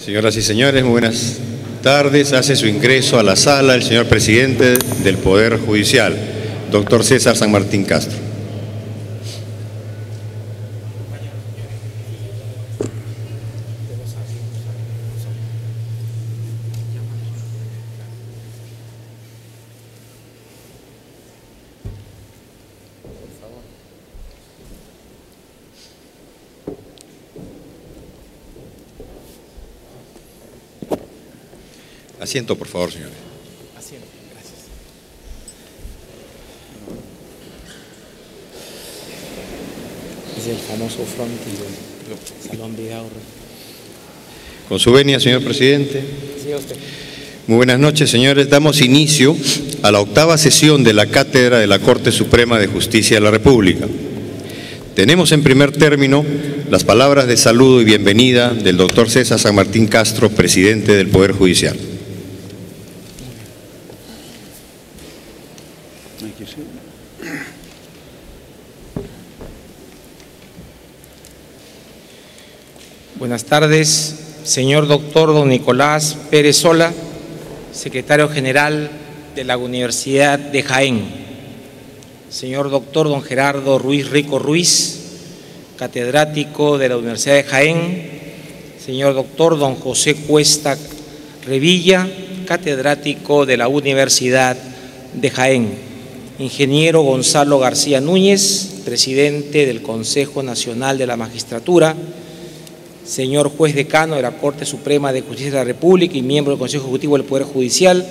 Señoras y señores, muy buenas tardes. Hace su ingreso a la sala el señor presidente del Poder Judicial, doctor César San Martín Castro. Asiento, por favor, señores. Asiento, gracias. Es el famoso frontis del Salón Vidaurre. Con su venia, señor presidente. Sí, usted. Muy buenas noches, señores. Damos inicio a la octava sesión de la Cátedra de la Corte Suprema de Justicia de la República. Tenemos en primer término las palabras de saludo y bienvenida del doctor César San Martín Castro, presidente del Poder Judicial. Buenas tardes, señor doctor don Nicolás Pérez Sola, secretario general de la Universidad de Jaén. Señor doctor don Gerardo Ruiz Rico Ruiz, catedrático de la Universidad de Jaén. Señor doctor don José Cuesta Revilla, catedrático de la Universidad de Jaén. Ingeniero Gonzalo García Núñez, presidente del Consejo Nacional de la Magistratura. Señor juez decano de la Corte Suprema de Justicia de la República y miembro del Consejo Ejecutivo del Poder Judicial,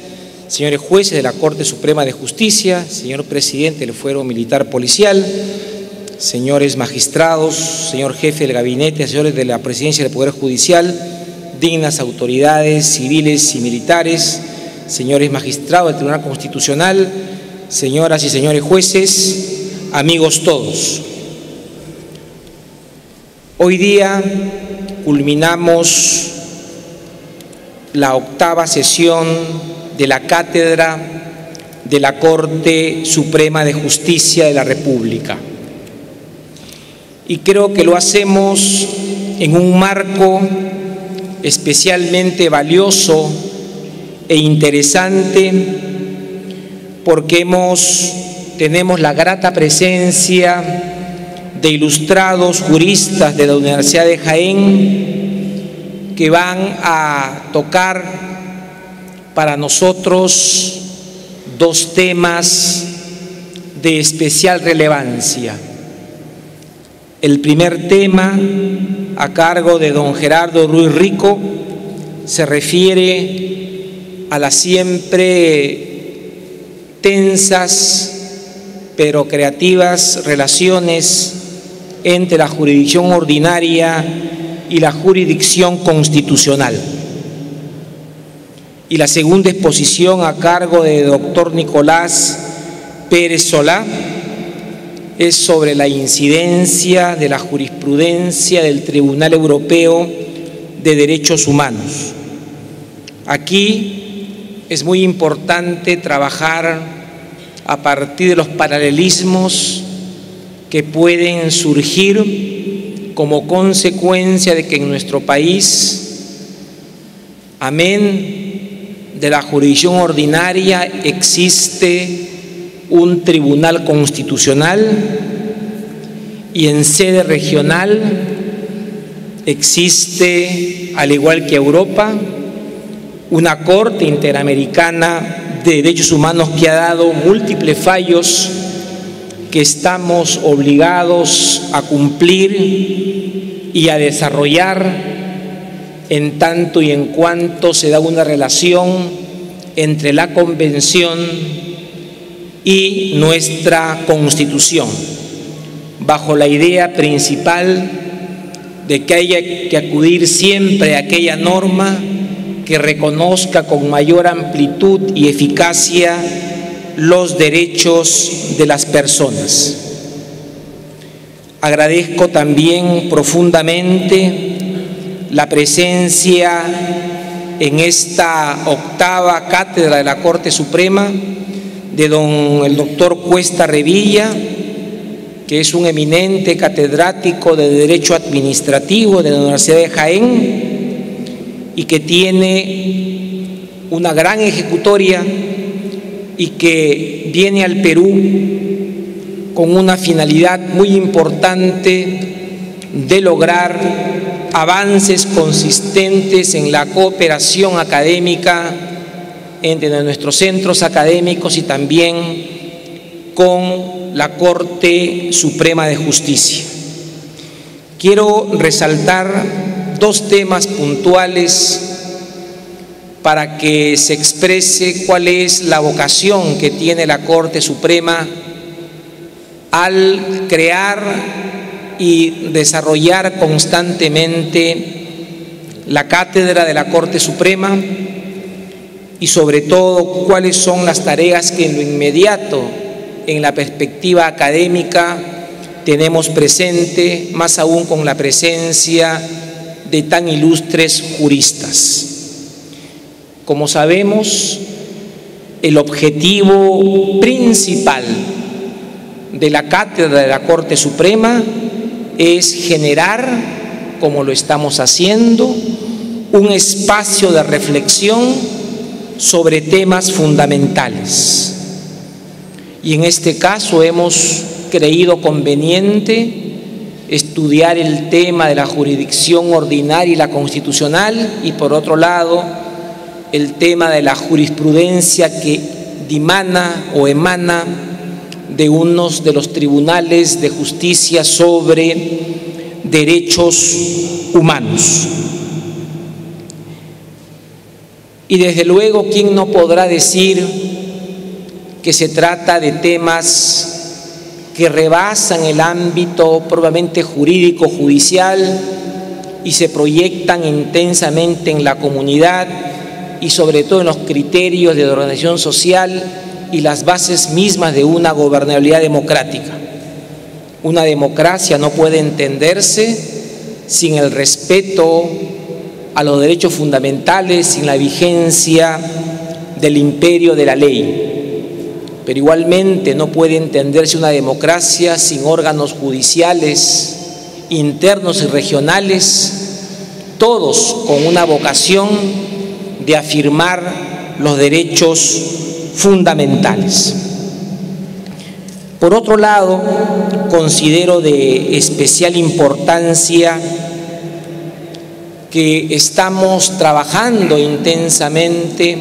señores jueces de la Corte Suprema de Justicia, señor presidente del Fuero Militar Policial, señores magistrados, señor jefe del gabinete, señores de la Presidencia del Poder Judicial, dignas autoridades civiles y militares, señores magistrados del Tribunal Constitucional, señoras y señores jueces, amigos todos. Hoy día culminamos la octava sesión de la Cátedra de la Corte Suprema de Justicia de la República. Y creo que lo hacemos en un marco especialmente valioso e interesante porque tenemos la grata presencia de ilustrados juristas de la Universidad de Jaén que van a tocar para nosotros dos temas de especial relevancia. El primer tema, a cargo de don Gerardo Ruiz Rico, se refiere a las siempre tensas pero creativas relaciones entre la jurisdicción ordinaria y la jurisdicción constitucional. Y la segunda exposición, a cargo de doctor Nicolás Pérez Solá, es sobre la incidencia de la jurisprudencia del Tribunal Europeo de Derechos Humanos. Aquí es muy importante trabajar a partir de los paralelismos que pueden surgir como consecuencia de que en nuestro país, amén de la jurisdicción ordinaria, existe un tribunal constitucional y en sede regional existe, al igual que Europa, una Corte Interamericana de Derechos Humanos que ha dado múltiples fallos que estamos obligados a cumplir y a desarrollar en tanto y en cuanto se da una relación entre la Convención y nuestra Constitución, bajo la idea principal de que hay que acudir siempre a aquella norma que reconozca con mayor amplitud y eficacia los derechos de las personas. Agradezco también profundamente la presencia en esta octava cátedra de la Corte Suprema de el doctor Cuesta Revilla, que es un eminente catedrático de Derecho Administrativo de la Universidad de Jaén y que tiene una gran ejecutoria y que viene al Perú con una finalidad muy importante de lograr avances consistentes en la cooperación académica entre nuestros centros académicos y también con la Corte Suprema de Justicia. Quiero resaltar dos temas puntuales para que se exprese cuál es la vocación que tiene la Corte Suprema al crear y desarrollar constantemente la cátedra de la Corte Suprema y sobre todo cuáles son las tareas que en lo inmediato, en la perspectiva académica, tenemos presente, más aún con la presencia de tan ilustres juristas. Como sabemos, el objetivo principal de la cátedra de la Corte Suprema es generar, como lo estamos haciendo, un espacio de reflexión sobre temas fundamentales. Y en este caso hemos creído conveniente estudiar el tema de la jurisdicción ordinaria y la constitucional y por otro lado el tema de la jurisprudencia que dimana o emana de unos de los tribunales de justicia sobre derechos humanos. Y desde luego, ¿quién no podrá decir que se trata de temas que rebasan el ámbito probablemente jurídico, judicial y se proyectan intensamente en la comunidad y sobre todo en los criterios de organización social y las bases mismas de una gobernabilidad democrática? Una democracia no puede entenderse sin el respeto a los derechos fundamentales, sin la vigencia del imperio de la ley. Pero igualmente no puede entenderse una democracia sin órganos judiciales, internos y regionales, todos con una vocación de afirmar los derechos fundamentales. Por otro lado, considero de especial importancia que estamos trabajando intensamente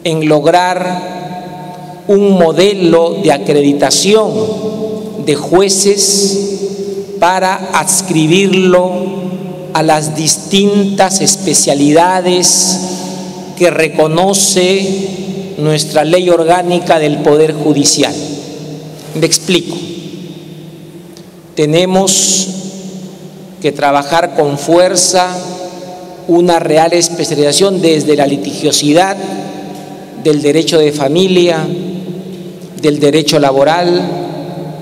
en lograr un modelo de acreditación de jueces para adscribirlo a las distintas especialidades que reconoce nuestra ley orgánica del Poder Judicial. Me explico. Tenemos que trabajar con fuerza una real especialización desde la litigiosidad, del derecho de familia, del derecho laboral,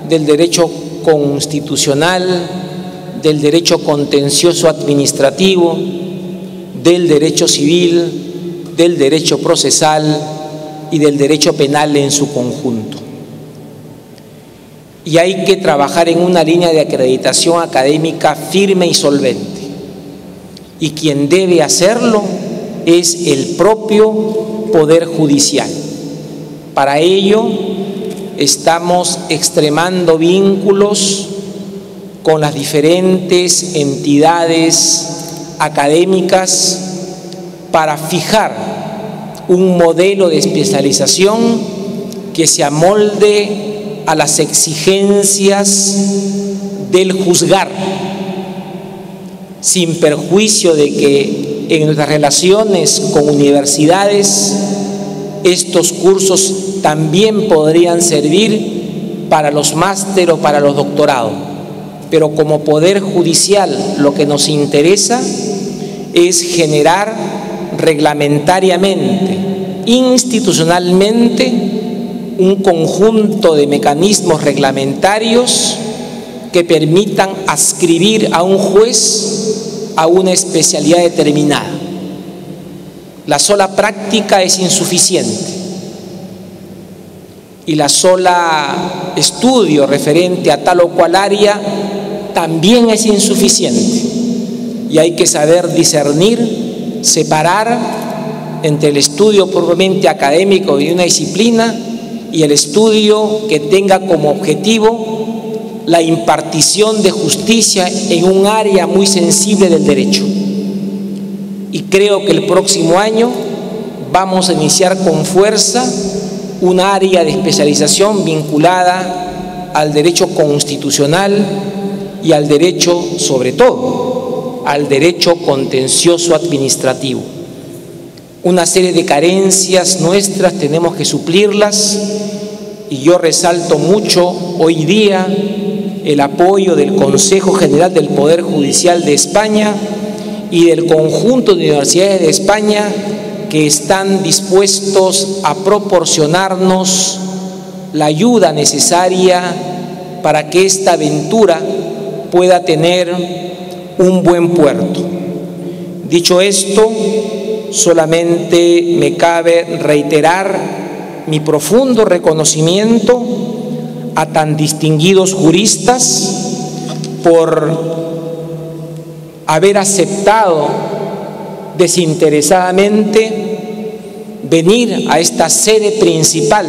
del derecho constitucional, del derecho contencioso administrativo, del derecho civil, del derecho procesal y del derecho penal en su conjunto. Y hay que trabajar en una línea de acreditación académica firme y solvente. Y quien debe hacerlo es el propio Poder Judicial. Para ello estamos extremando vínculos con las diferentes entidades académicas para fijar un modelo de especialización que se amolde a las exigencias del juzgar, sin perjuicio de que en nuestras relaciones con universidades estos cursos también podrían servir para los máster o para los doctorados. Pero como Poder Judicial lo que nos interesa es generar reglamentariamente, institucionalmente, un conjunto de mecanismos reglamentarios que permitan adscribir a un juez a una especialidad determinada. La sola práctica es insuficiente y la sola estudio referente a tal o cual área también es insuficiente, y hay que saber discernir separar entre el estudio propiamente académico de una disciplina y el estudio que tenga como objetivo la impartición de justicia en un área muy sensible del derecho. Y creo que el próximo año vamos a iniciar con fuerza un área de especialización vinculada al derecho constitucional y al derecho, sobre todo, al derecho contencioso administrativo. Una serie de carencias nuestras tenemos que suplirlas y yo resalto mucho hoy día el apoyo del Consejo General del Poder Judicial de España y del conjunto de universidades de España que están dispuestos a proporcionarnos la ayuda necesaria para que esta aventura pueda tener un buen puerto. Dicho esto, solamente me cabe reiterar mi profundo reconocimiento a tan distinguidos juristas por haber aceptado desinteresadamente venir a esta sede principal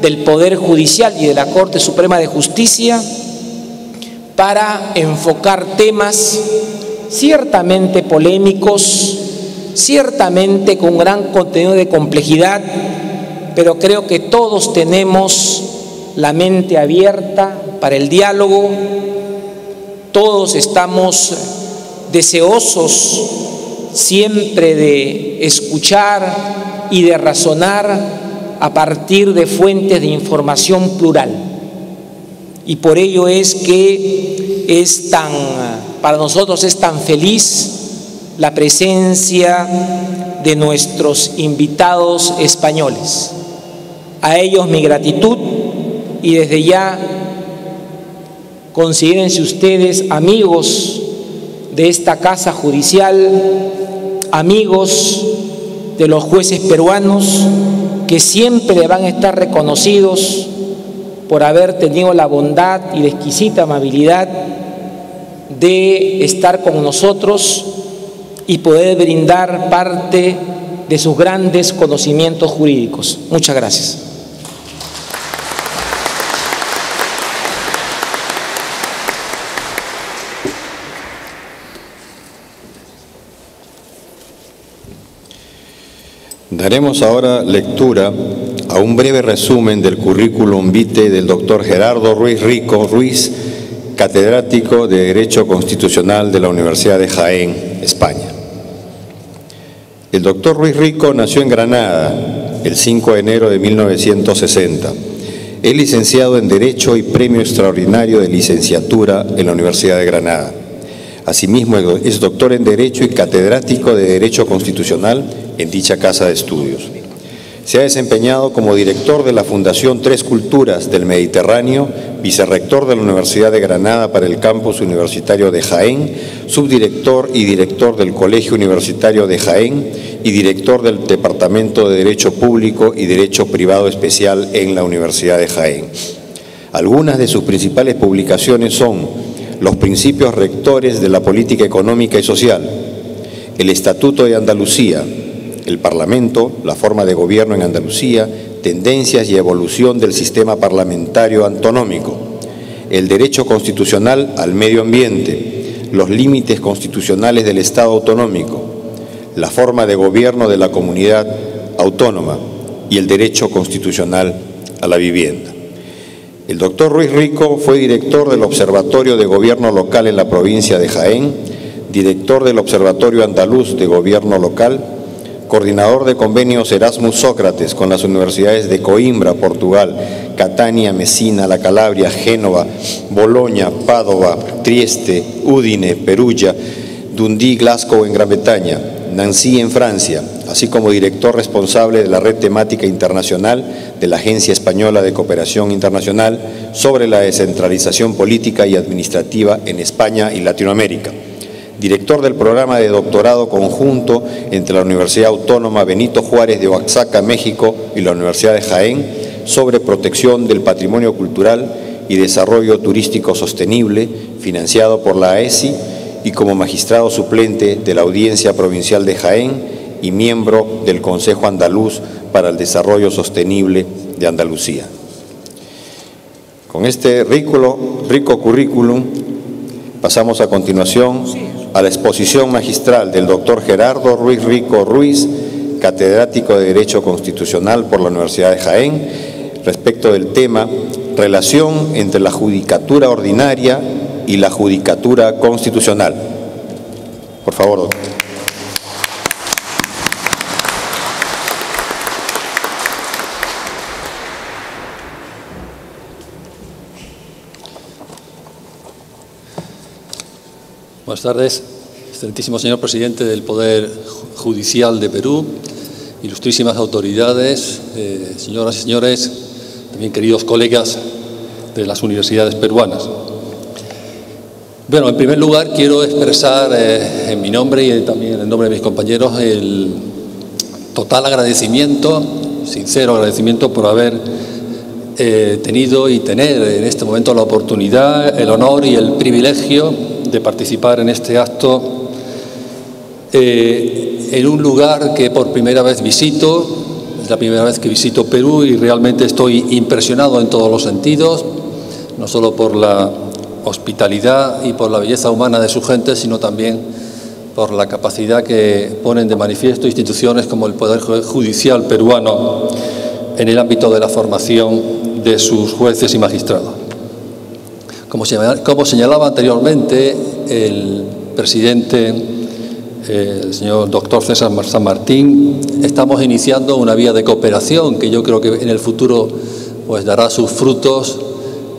del Poder Judicial y de la Corte Suprema de Justicia para enfocar temas ciertamente polémicos, ciertamente con gran contenido de complejidad, pero creo que todos tenemos la mente abierta para el diálogo, todos estamos deseosos siempre de escuchar y de razonar a partir de fuentes de información plural. Y por ello es que para nosotros es tan feliz la presencia de nuestros invitados españoles. A ellos mi gratitud y desde ya considérense ustedes amigos de esta casa judicial, amigos de los jueces peruanos que siempre van a estar reconocidos por haber tenido la bondad y la exquisita amabilidad de estar con nosotros y poder brindar parte de sus grandes conocimientos jurídicos. Muchas gracias. Daremos ahora lectura a un breve resumen del currículum vitae del doctor Gerardo Ruiz Rico Ruiz, catedrático de Derecho Constitucional de la Universidad de Jaén, España. El doctor Ruiz Rico nació en Granada el 5 de enero de 1960. Es licenciado en Derecho y Premio Extraordinario de Licenciatura en la Universidad de Granada. Asimismo, es doctor en Derecho y catedrático de Derecho Constitucional en dicha casa de estudios. Se ha desempeñado como director de la Fundación Tres Culturas del Mediterráneo, vicerrector de la Universidad de Granada para el campus universitario de Jaén, subdirector y director del Colegio Universitario de Jaén y director del Departamento de Derecho Público y Derecho Privado Especial en la Universidad de Jaén. Algunas de sus principales publicaciones son Los principios rectores de la política económica y social, el Estatuto de Andalucía, el Parlamento, la forma de gobierno en Andalucía, tendencias y evolución del sistema parlamentario autonómico, el derecho constitucional al medio ambiente, los límites constitucionales del Estado autonómico, la forma de gobierno de la comunidad autónoma y el derecho constitucional a la vivienda. El doctor Ruiz Rico fue director del Observatorio de Gobierno Local en la provincia de Jaén, director del Observatorio Andaluz de Gobierno Local, coordinador de convenios Erasmus Sócrates con las universidades de Coimbra, Portugal, Catania, Messina, La Calabria, Génova, Boloña, Padova, Trieste, Udine, Perugia, Dundee, Glasgow en Gran Bretaña, Nancy en Francia, así como director responsable de la Red Temática Internacional de la Agencia Española de Cooperación Internacional sobre la descentralización política y administrativa en España y Latinoamérica. Director del programa de doctorado conjunto entre la Universidad Autónoma Benito Juárez de Oaxaca, México, y la Universidad de Jaén sobre protección del patrimonio cultural y desarrollo turístico sostenible, financiado por la AESI, y como magistrado suplente de la Audiencia Provincial de Jaén y miembro del Consejo Andaluz para el Desarrollo Sostenible de Andalucía. Con este rico currículum, pasamos a continuación a la exposición magistral del doctor Gerardo Ruiz Rico Ruiz, catedrático de Derecho Constitucional por la Universidad de Jaén, respecto del tema Relación entre la Judicatura Ordinaria y la Judicatura Constitucional. Por favor, doctor. Buenas tardes, excelentísimo señor presidente del Poder Judicial de Perú, ilustrísimas autoridades, señoras y señores, también queridos colegas de las universidades peruanas. Bueno, en primer lugar quiero expresar en mi nombre y también en el nombre de mis compañeros el total agradecimiento, sincero agradecimiento por haber tenido y tener en este momento la oportunidad, el honor y el privilegio de participar en este acto en un lugar que por primera vez visito. Es la primera vez que visito Perú y realmente estoy impresionado en todos los sentidos, no solo por la hospitalidad y por la belleza humana de su gente, sino también por la capacidad que ponen de manifiesto instituciones como el Poder Judicial peruano en el ámbito de la formación de sus jueces y magistrados. Como señalaba anteriormente el presidente, el señor doctor César San Martín, estamos iniciando una vía de cooperación que yo creo que en el futuro pues dará sus frutos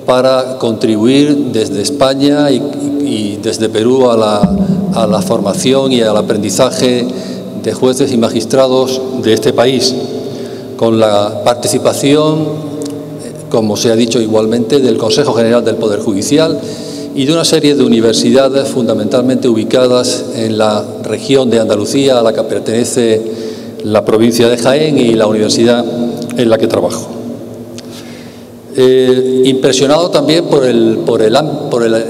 para contribuir desde España y desde Perú a la formación y al aprendizaje de jueces y magistrados de este país, con la participación, como se ha dicho igualmente, del Consejo General del Poder Judicial y de una serie de universidades fundamentalmente ubicadas en la región de Andalucía a la que pertenece la provincia de Jaén y la universidad en la que trabajo. Impresionado también por el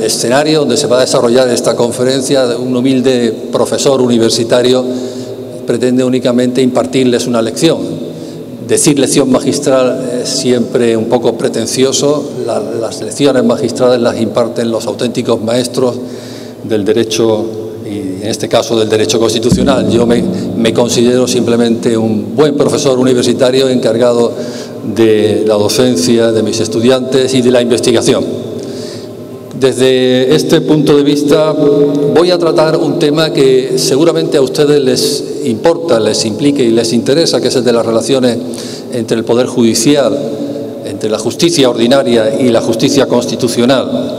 escenario donde se va a desarrollar esta conferencia. Un humilde profesor universitario pretende únicamente impartirles una lección. Decir lección magistral es siempre un poco pretencioso. Las lecciones magistrales las imparten los auténticos maestros del derecho y en este caso del derecho constitucional. Yo me considero simplemente un buen profesor universitario encargado de la docencia de mis estudiantes y de la investigación. Desde este punto de vista voy a tratar un tema que seguramente a ustedes les importa, les implica y les interesa, que es el de las relaciones entre el Poder Judicial, entre la justicia ordinaria y la justicia constitucional.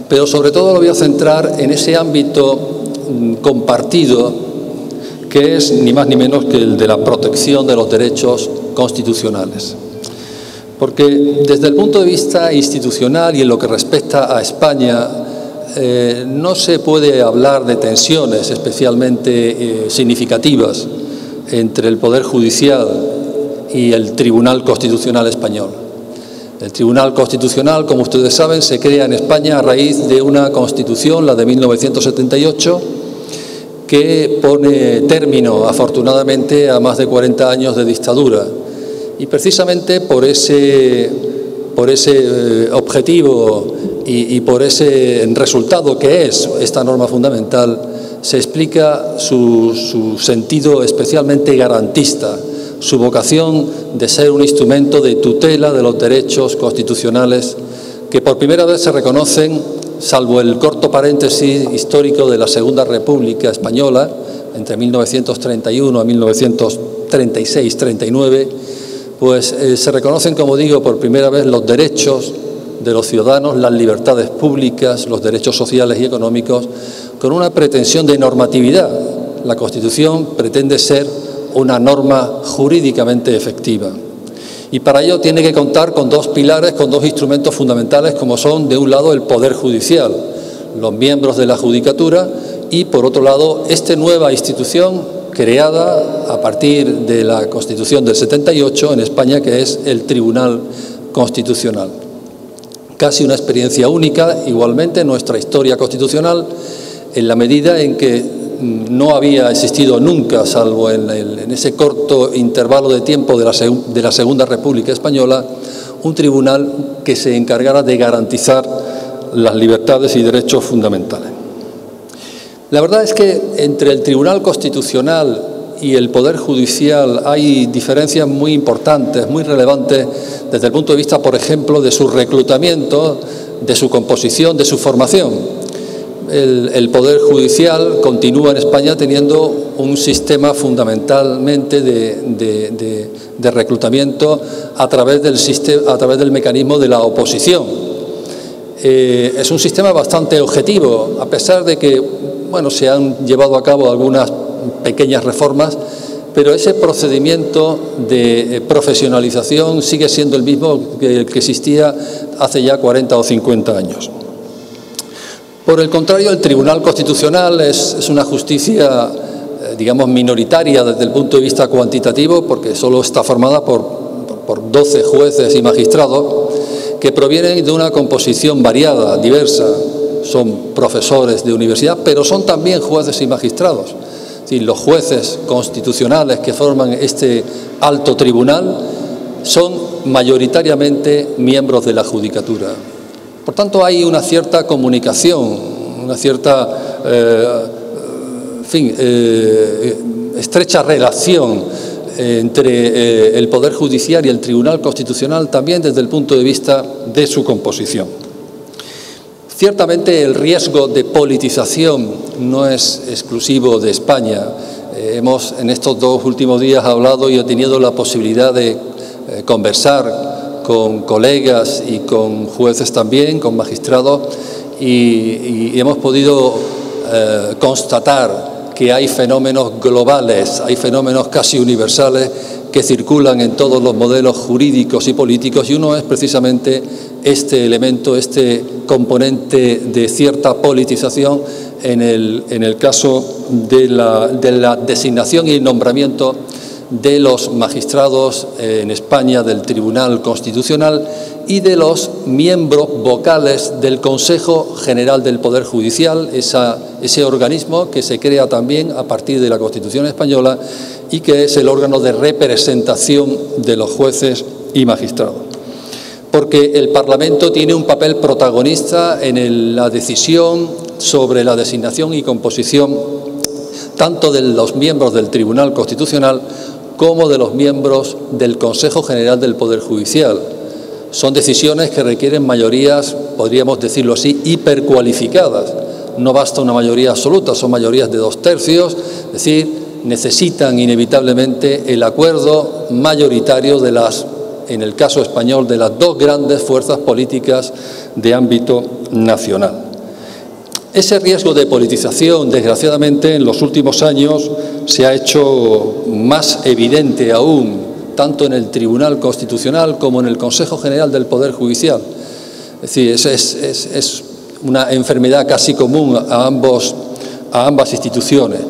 Pero sobre todo lo voy a centrar en ese ámbito compartido que es ni más ni menos que el de la protección de los derechos constitucionales. Porque desde el punto de vista institucional y en lo que respecta a España, no se puede hablar de tensiones especialmente significativas entre el Poder Judicial y el Tribunal Constitucional español. El Tribunal Constitucional, como ustedes saben, se crea en España a raíz de una Constitución, la de 1978, que pone término, afortunadamente, a más de 40 años de dictadura. Y precisamente por ese objetivo y por ese resultado que es esta norma fundamental, se explica su sentido especialmente garantista, su vocación de ser un instrumento de tutela de los derechos constitucionales que por primera vez se reconocen, salvo el corto paréntesis histórico de la Segunda República Española, entre 1931 a 1936-39, pues se reconocen, como digo, por primera vez los derechos de los ciudadanos, las libertades públicas, los derechos sociales y económicos, con una pretensión de normatividad. La Constitución pretende ser una norma jurídicamente efectiva. Y para ello tiene que contar con dos pilares, con dos instrumentos fundamentales, como son, de un lado, el Poder Judicial, los miembros de la Judicatura, y, por otro lado, esta nueva institución creada a partir de la Constitución del 78 en España, que es el Tribunal Constitucional. Casi una experiencia única, igualmente, en nuestra historia constitucional, en la medida en que no había existido nunca, salvo en ese corto intervalo de tiempo de la Segunda República Española, un tribunal que se encargara de garantizar las libertades y derechos fundamentales. La verdad es que entre el Tribunal Constitucional y el Poder Judicial hay diferencias muy importantes, muy relevantes, desde el punto de vista, por ejemplo, de su reclutamiento, de su composición, de su formación. El Poder Judicial continúa en España teniendo un sistema fundamentalmente de reclutamiento a través del mecanismo de la oposición. Es un sistema bastante objetivo, a pesar de que se han llevado a cabo algunas pequeñas reformas, pero ese procedimiento de profesionalización sigue siendo el mismo que existía hace ya 40 o 50 años. Por el contrario, el Tribunal Constitucional es una justicia, digamos, minoritaria desde el punto de vista cuantitativo, porque solo está formada por 12 jueces y magistrados que provienen de una composición variada, diversa. Son profesores de universidad, pero son también jueces y magistrados. Es decir, los jueces constitucionales que forman este alto tribunal son mayoritariamente miembros de la judicatura. Por tanto, hay una cierta comunicación, una cierta estrecha relación entre el Poder Judicial y el Tribunal Constitucional, también desde el punto de vista de su composición. Ciertamente el riesgo de politización no es exclusivo de España. Hemos en estos 2 últimos días hablado y he tenido la posibilidad de conversar con colegas y con jueces también, con magistrados, y hemos podido constatar que hay fenómenos globales, hay fenómenos casi universales que circulan en todos los modelos jurídicos y políticos, y uno es precisamente este elemento, este componente de cierta politización en el caso de la designación y el nombramiento de los magistrados en España del Tribunal Constitucional y de los miembros vocales del Consejo General del Poder Judicial, ese organismo que se crea también a partir de la Constitución española y que es el órgano de representación de los jueces y magistrados. Porque el Parlamento tiene un papel protagonista en la decisión sobre la designación y composición tanto de los miembros del Tribunal Constitucional como de los miembros del Consejo General del Poder Judicial. Son decisiones que requieren mayorías, podríamos decirlo así, hipercualificadas. No basta una mayoría absoluta, son mayorías de 2/3, es decir, necesitan inevitablemente el acuerdo mayoritario en el caso español, de las 2 grandes fuerzas políticas de ámbito nacional. Ese riesgo de politización, desgraciadamente, en los últimos años se ha hecho más evidente aún, tanto en el Tribunal Constitucional como en el Consejo General del Poder Judicial. Es decir, es una enfermedad casi común a ambas instituciones.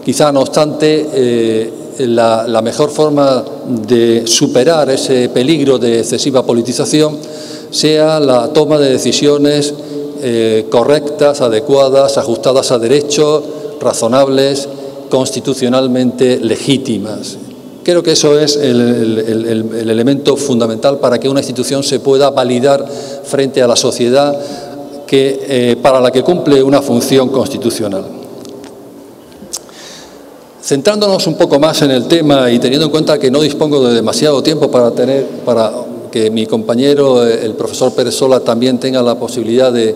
Quizá, no obstante, la mejor forma de superar ese peligro de excesiva politización sea la toma de decisiones correctas, adecuadas, ajustadas a derecho, razonables, constitucionalmente legítimas. Creo que eso es el elemento fundamental para que una institución se pueda validar frente a la sociedad para la que cumple una función constitucional. Centrándonos un poco más en el tema y teniendo en cuenta que no dispongo de demasiado tiempo para que mi compañero, el profesor Pérez Sola, también tenga la posibilidad de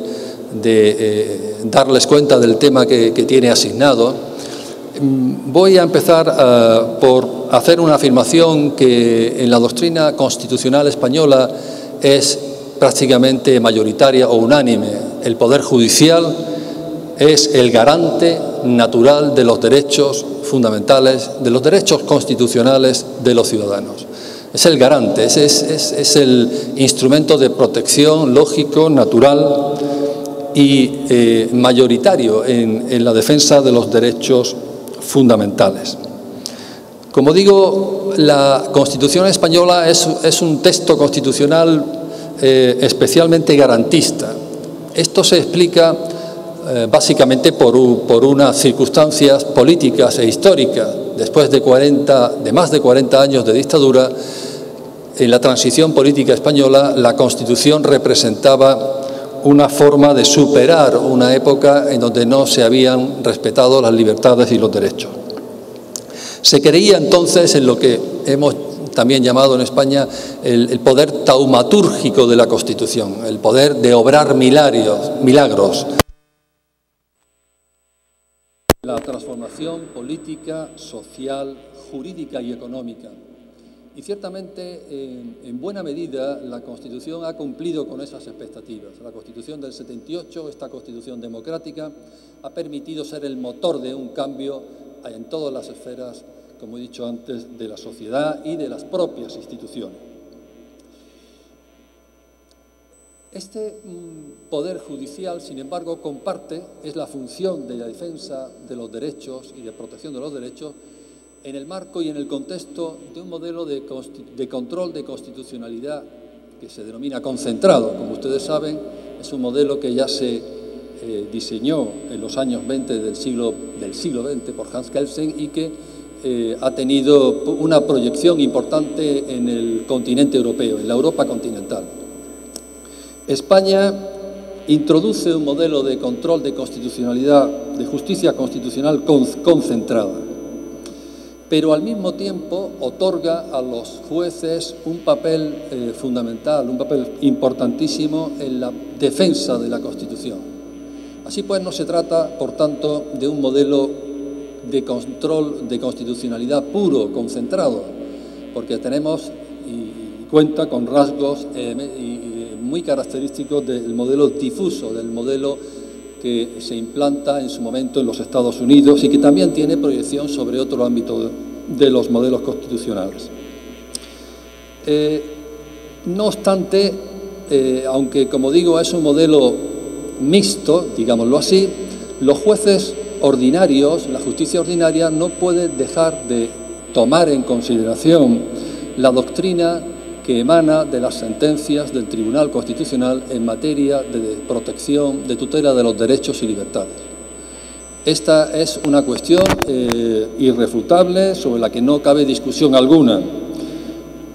darles cuenta del tema que tiene asignado, voy a empezar por hacer una afirmación que en la doctrina constitucional española es prácticamente mayoritaria o unánime. El Poder Judicial es el garante natural de los derechos fundamentales, de los derechos constitucionales de los ciudadanos. Es el garante, es el instrumento de protección lógico, natural y mayoritario en la defensa de los derechos fundamentales. Como digo, la Constitución española es un texto constitucional especialmente garantista. Esto se explica básicamente por unas circunstancias políticas e históricas. Después de más de 40 años de dictadura, en la transición política española, la Constitución representaba una forma de superar una época en donde no se habían respetado las libertades y los derechos. Se creía entonces en lo que hemos también llamado en España el poder taumatúrgico de la Constitución, el poder de obrar milagros. La transformación política, social, jurídica y económica. Y ciertamente, en buena medida, la Constitución ha cumplido con esas expectativas. La Constitución del 78, esta Constitución democrática, ha permitido ser el motor de un cambio en todas las esferas, como he dicho antes, de la sociedad y de las propias instituciones. Este Poder Judicial, sin embargo, es la función de la defensa de los derechos y de protección de los derechos en el marco y en el contexto de un modelo de control de constitucionalidad que se denomina concentrado. Como ustedes saben, es un modelo que ya se diseñó en los años 20 del siglo XX por Hans Kelsen y que ha tenido una proyección importante en el continente europeo, en la Europa continental. España introduce un modelo de control de constitucionalidad, de justicia constitucional concentrada, pero al mismo tiempo otorga a los jueces un papel fundamental, un papel importantísimo en la defensa de la Constitución. Así pues, no se trata, por tanto, de un modelo de control de constitucionalidad puro, concentrado, porque tenemos y cuenta con rasgos muy característicos del modelo difuso, del modelo que se implanta en su momento en los Estados Unidos y que también tiene proyección sobre otro ámbito de los modelos constitucionales. No obstante, aunque, como digo, es un modelo mixto, digámoslo así, los jueces ordinarios, la justicia ordinaria, no puede dejar de tomar en consideración la doctrina que emana de las sentencias del Tribunal Constitucional en materia de protección, de tutela de los derechos y libertades. Esta es una cuestión irrefutable sobre la que no cabe discusión alguna.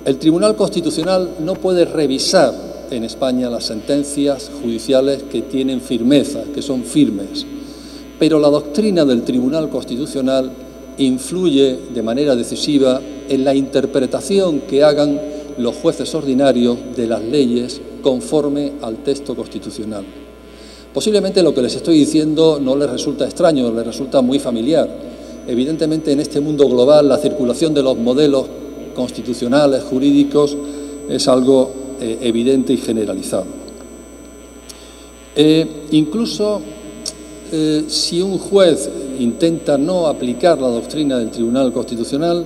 El Tribunal Constitucional no puede revisar en España las sentencias judiciales que tienen firmeza, que son firmes, pero la doctrina del Tribunal Constitucional influye de manera decisiva en la interpretación que hagan los jueces ordinarios de las leyes conforme al texto constitucional. Posiblemente lo que les estoy diciendo no les resulta extraño, les resulta muy familiar. Evidentemente, en este mundo global, la circulación de los modelos constitucionales, jurídicos, es algo evidente y generalizado. Incluso si un juez intenta no aplicar la doctrina del Tribunal Constitucional,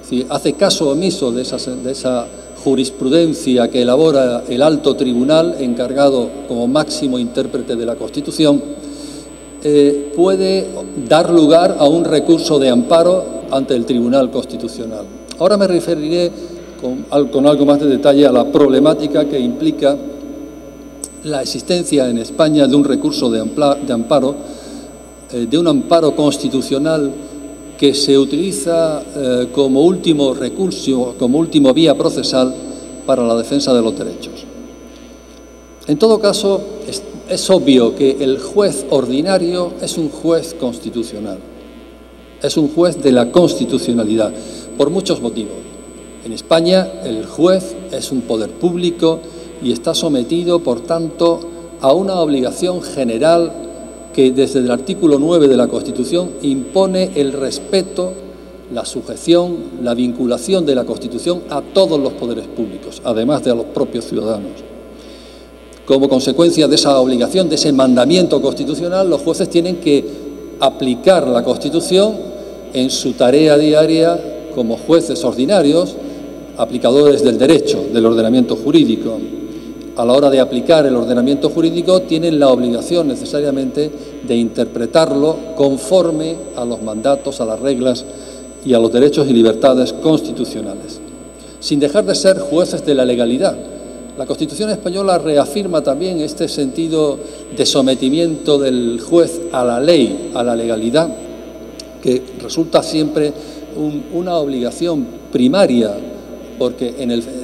si hace caso omiso de esa jurisprudencia que elabora el alto tribunal, encargado como máximo intérprete de la Constitución, puede dar lugar a un recurso de amparo ante el Tribunal Constitucional. Ahora me referiré con algo más de detalle a la problemática que implica la existencia en España de un recurso de amparo, de un amparo constitucional que se utiliza como último recurso, como última vía procesal para la defensa de los derechos. En todo caso, es obvio que el juez ordinario es un juez constitucional, es un juez de la constitucionalidad, por muchos motivos. En España, el juez es un poder público y está sometido, por tanto, a una obligación general que desde el artículo 9 de la Constitución impone el respeto, la sujeción, la vinculación de la Constitución a todos los poderes públicos, además de a los propios ciudadanos. Como consecuencia de esa obligación, de ese mandamiento constitucional, los jueces tienen que aplicar la Constitución en su tarea diaria como jueces ordinarios, aplicadores del derecho, del ordenamiento jurídico. A la hora de aplicar el ordenamiento jurídico, tienen la obligación necesariamente de interpretarlo conforme a los mandatos, a las reglas y a los derechos y libertades constitucionales, sin dejar de ser jueces de la legalidad. La Constitución española reafirma también este sentido de sometimiento del juez a la ley, a la legalidad, que resulta siempre una obligación primaria, porque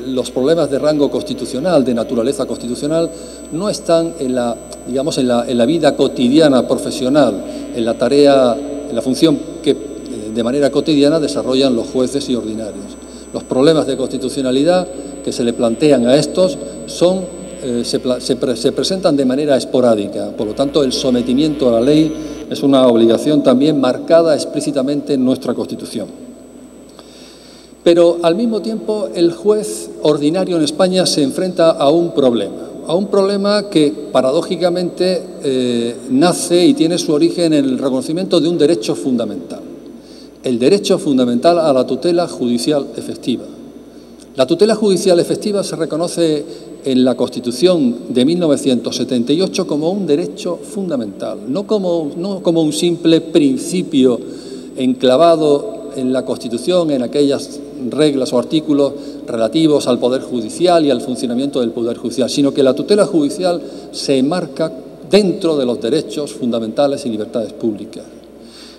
los problemas de rango constitucional, de naturaleza constitucional, no están en la vida cotidiana profesional, en la tarea, en la función que de manera cotidiana desarrollan los jueces y ordinarios. Los problemas de constitucionalidad que se le plantean a estos se presentan de manera esporádica. Por lo tanto, el sometimiento a la ley es una obligación también marcada explícitamente en nuestra Constitución. Pero, al mismo tiempo, el juez ordinario en España se enfrenta a un problema que, paradójicamente, nace y tiene su origen en el reconocimiento de un derecho fundamental, el derecho fundamental a la tutela judicial efectiva. La tutela judicial efectiva se reconoce en la Constitución de 1978 como un derecho fundamental, no como un simple principio enclavado en la Constitución, en aquellas reglas o artículos relativos al Poder Judicial y al funcionamiento del Poder Judicial, sino que la tutela judicial se enmarca dentro de los derechos fundamentales y libertades públicas.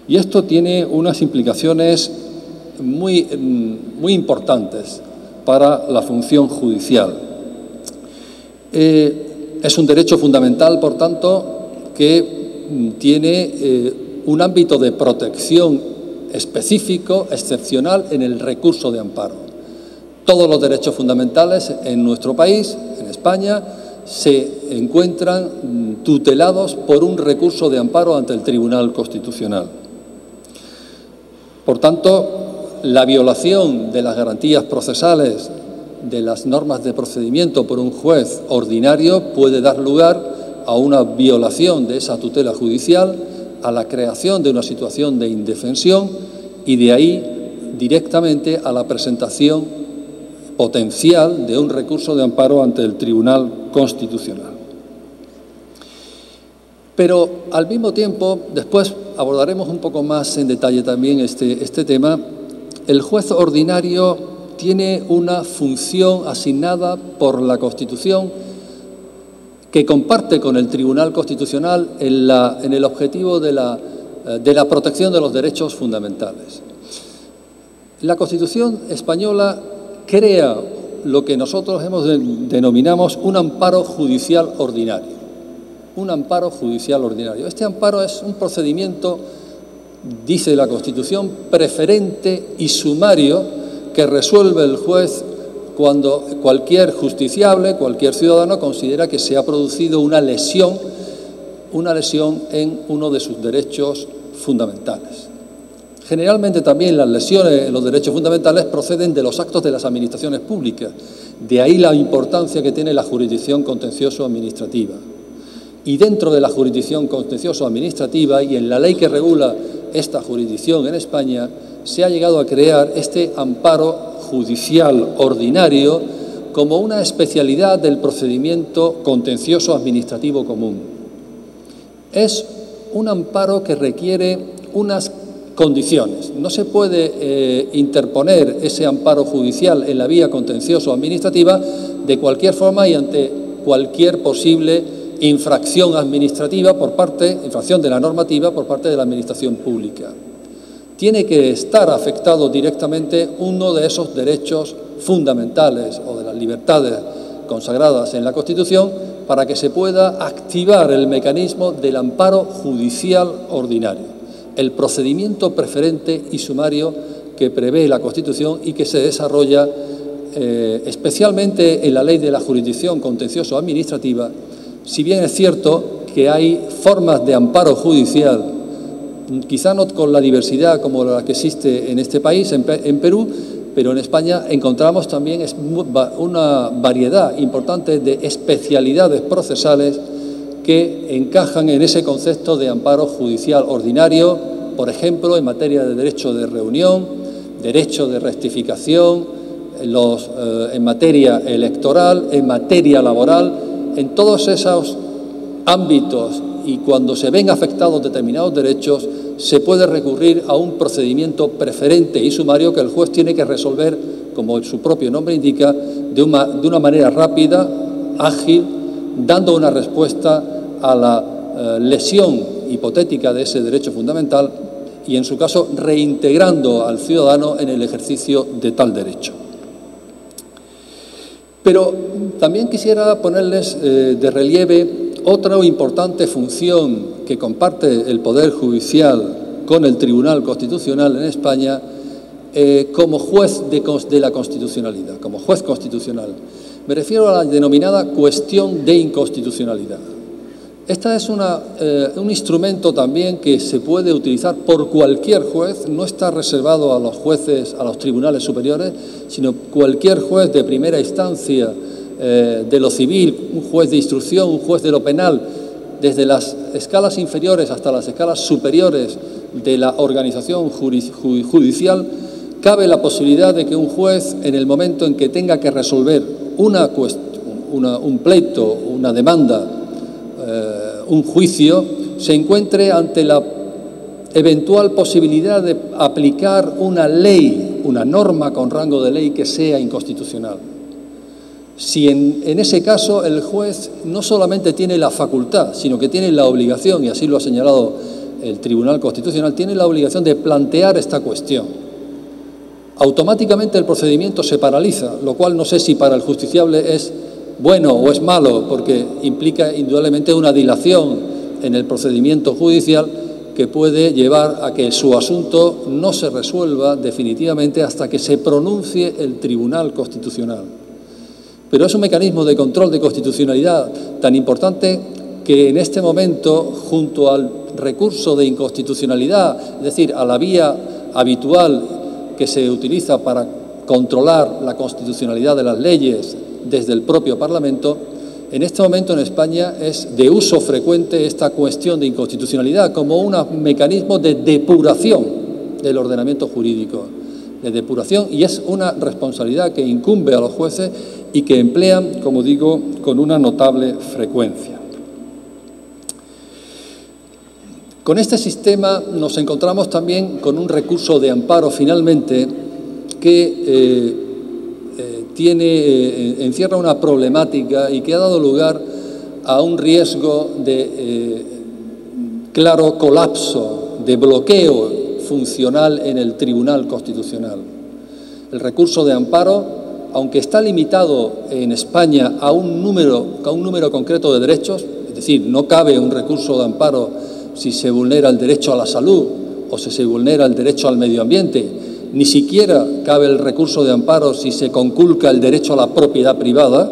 Y esto tiene unas implicaciones muy importantes para la función judicial. Es un derecho fundamental, por tanto, que tiene un ámbito de protección específico, excepcional, en el recurso de amparo. Todos los derechos fundamentales en nuestro país, en España, se encuentran tutelados por un recurso de amparo ante el Tribunal Constitucional. Por tanto, la violación de las garantías procesales, de las normas de procedimiento por un juez ordinario puede dar lugar a una violación de esa tutela judicial, a la creación de una situación de indefensión y de ahí directamente a la presentación potencial de un recurso de amparo ante el Tribunal Constitucional. Pero al mismo tiempo, después abordaremos un poco más en detalle también este tema, el juez ordinario tiene una función asignada por la Constitución que comparte con el Tribunal Constitucional en el objetivo de la protección de los derechos fundamentales. La Constitución española crea lo que nosotros denominamos un amparo judicial ordinario. Un amparo judicial ordinario. Este amparo es un procedimiento, dice la Constitución, preferente y sumario que resuelve el juez cuando cualquier justiciable, cualquier ciudadano considera que se ha producido una lesión en uno de sus derechos fundamentales. Generalmente también las lesiones en los derechos fundamentales proceden de los actos de las administraciones públicas. De ahí la importancia que tiene la jurisdicción contencioso-administrativa. Y dentro de la jurisdicción contencioso-administrativa y en la ley que regula esta jurisdicción en España, se ha llegado a crear este amparo judicial ordinario como una especialidad del procedimiento contencioso administrativo común. Es un amparo que requiere unas condiciones. No se puede interponer ese amparo judicial en la vía contencioso administrativa de cualquier forma y ante cualquier posible infracción administrativa infracción de la normativa por parte de la Administración pública. Tiene que estar afectado directamente uno de esos derechos fundamentales o de las libertades consagradas en la Constitución para que se pueda activar el mecanismo del amparo judicial ordinario, el procedimiento preferente y sumario que prevé la Constitución y que se desarrolla especialmente en la Ley de la Jurisdicción Contencioso-Administrativa, si bien es cierto que hay formas de amparo judicial, quizá no con la diversidad como la que existe en este país, en Perú, pero en España encontramos también una variedad importante de especialidades procesales que encajan en ese concepto de amparo judicial ordinario, por ejemplo, en materia de derecho de reunión, derecho de rectificación, en materia electoral, en materia laboral, en todos esos ámbitos y cuando se ven afectados determinados derechos, se puede recurrir a un procedimiento preferente y sumario que el juez tiene que resolver como su propio nombre indica, de una manera rápida, ágil, dando una respuesta a la lesión hipotética de ese derecho fundamental y, en su caso, reintegrando al ciudadano en el ejercicio de tal derecho. Pero también quisiera ponerles de relieve otra importante función que comparte el Poder Judicial con el Tribunal Constitucional en España como juez de la constitucionalidad, como juez constitucional. Me refiero a la denominada cuestión de inconstitucionalidad. Esta es un instrumento también que se puede utilizar por cualquier juez, no está reservado a los jueces, a los tribunales superiores, sino cualquier juez de primera instancia de lo civil, un juez de instrucción, un juez de lo penal, desde las escalas inferiores hasta las escalas superiores de la organización judicial, cabe la posibilidad de que un juez, en el momento en que tenga que resolver un pleito, una demanda, un juicio, se encuentre ante la eventual posibilidad de aplicar una ley, una norma con rango de ley que sea inconstitucional. Si en ese caso el juez no solamente tiene la facultad, sino que tiene la obligación, y así lo ha señalado el Tribunal Constitucional, tiene la obligación de plantear esta cuestión. Automáticamente el procedimiento se paraliza, lo cual no sé si para el justiciable es bueno o es malo, porque implica indudablemente una dilación en el procedimiento judicial que puede llevar a que su asunto no se resuelva definitivamente hasta que se pronuncie el Tribunal Constitucional. Pero es un mecanismo de control de constitucionalidad tan importante que en este momento, junto al recurso de inconstitucionalidad, es decir, a la vía habitual que se utiliza para controlar la constitucionalidad de las leyes desde el propio Parlamento, en este momento en España es de uso frecuente esta cuestión de inconstitucionalidad como un mecanismo de depuración del ordenamiento jurídico, de depuración, y es una responsabilidad que incumbe a los jueces y que emplean, como digo, con una notable frecuencia. Con este sistema nos encontramos también con un recurso de amparo, finalmente, que encierra una problemática y que ha dado lugar a un riesgo de claro colapso, de bloqueo funcional en el Tribunal Constitucional. El recurso de amparo, aunque está limitado en España a un número concreto de derechos, es decir, no cabe un recurso de amparo si se vulnera el derecho a la salud o si se vulnera el derecho al medio ambiente, ni siquiera cabe el recurso de amparo si se conculca el derecho a la propiedad privada,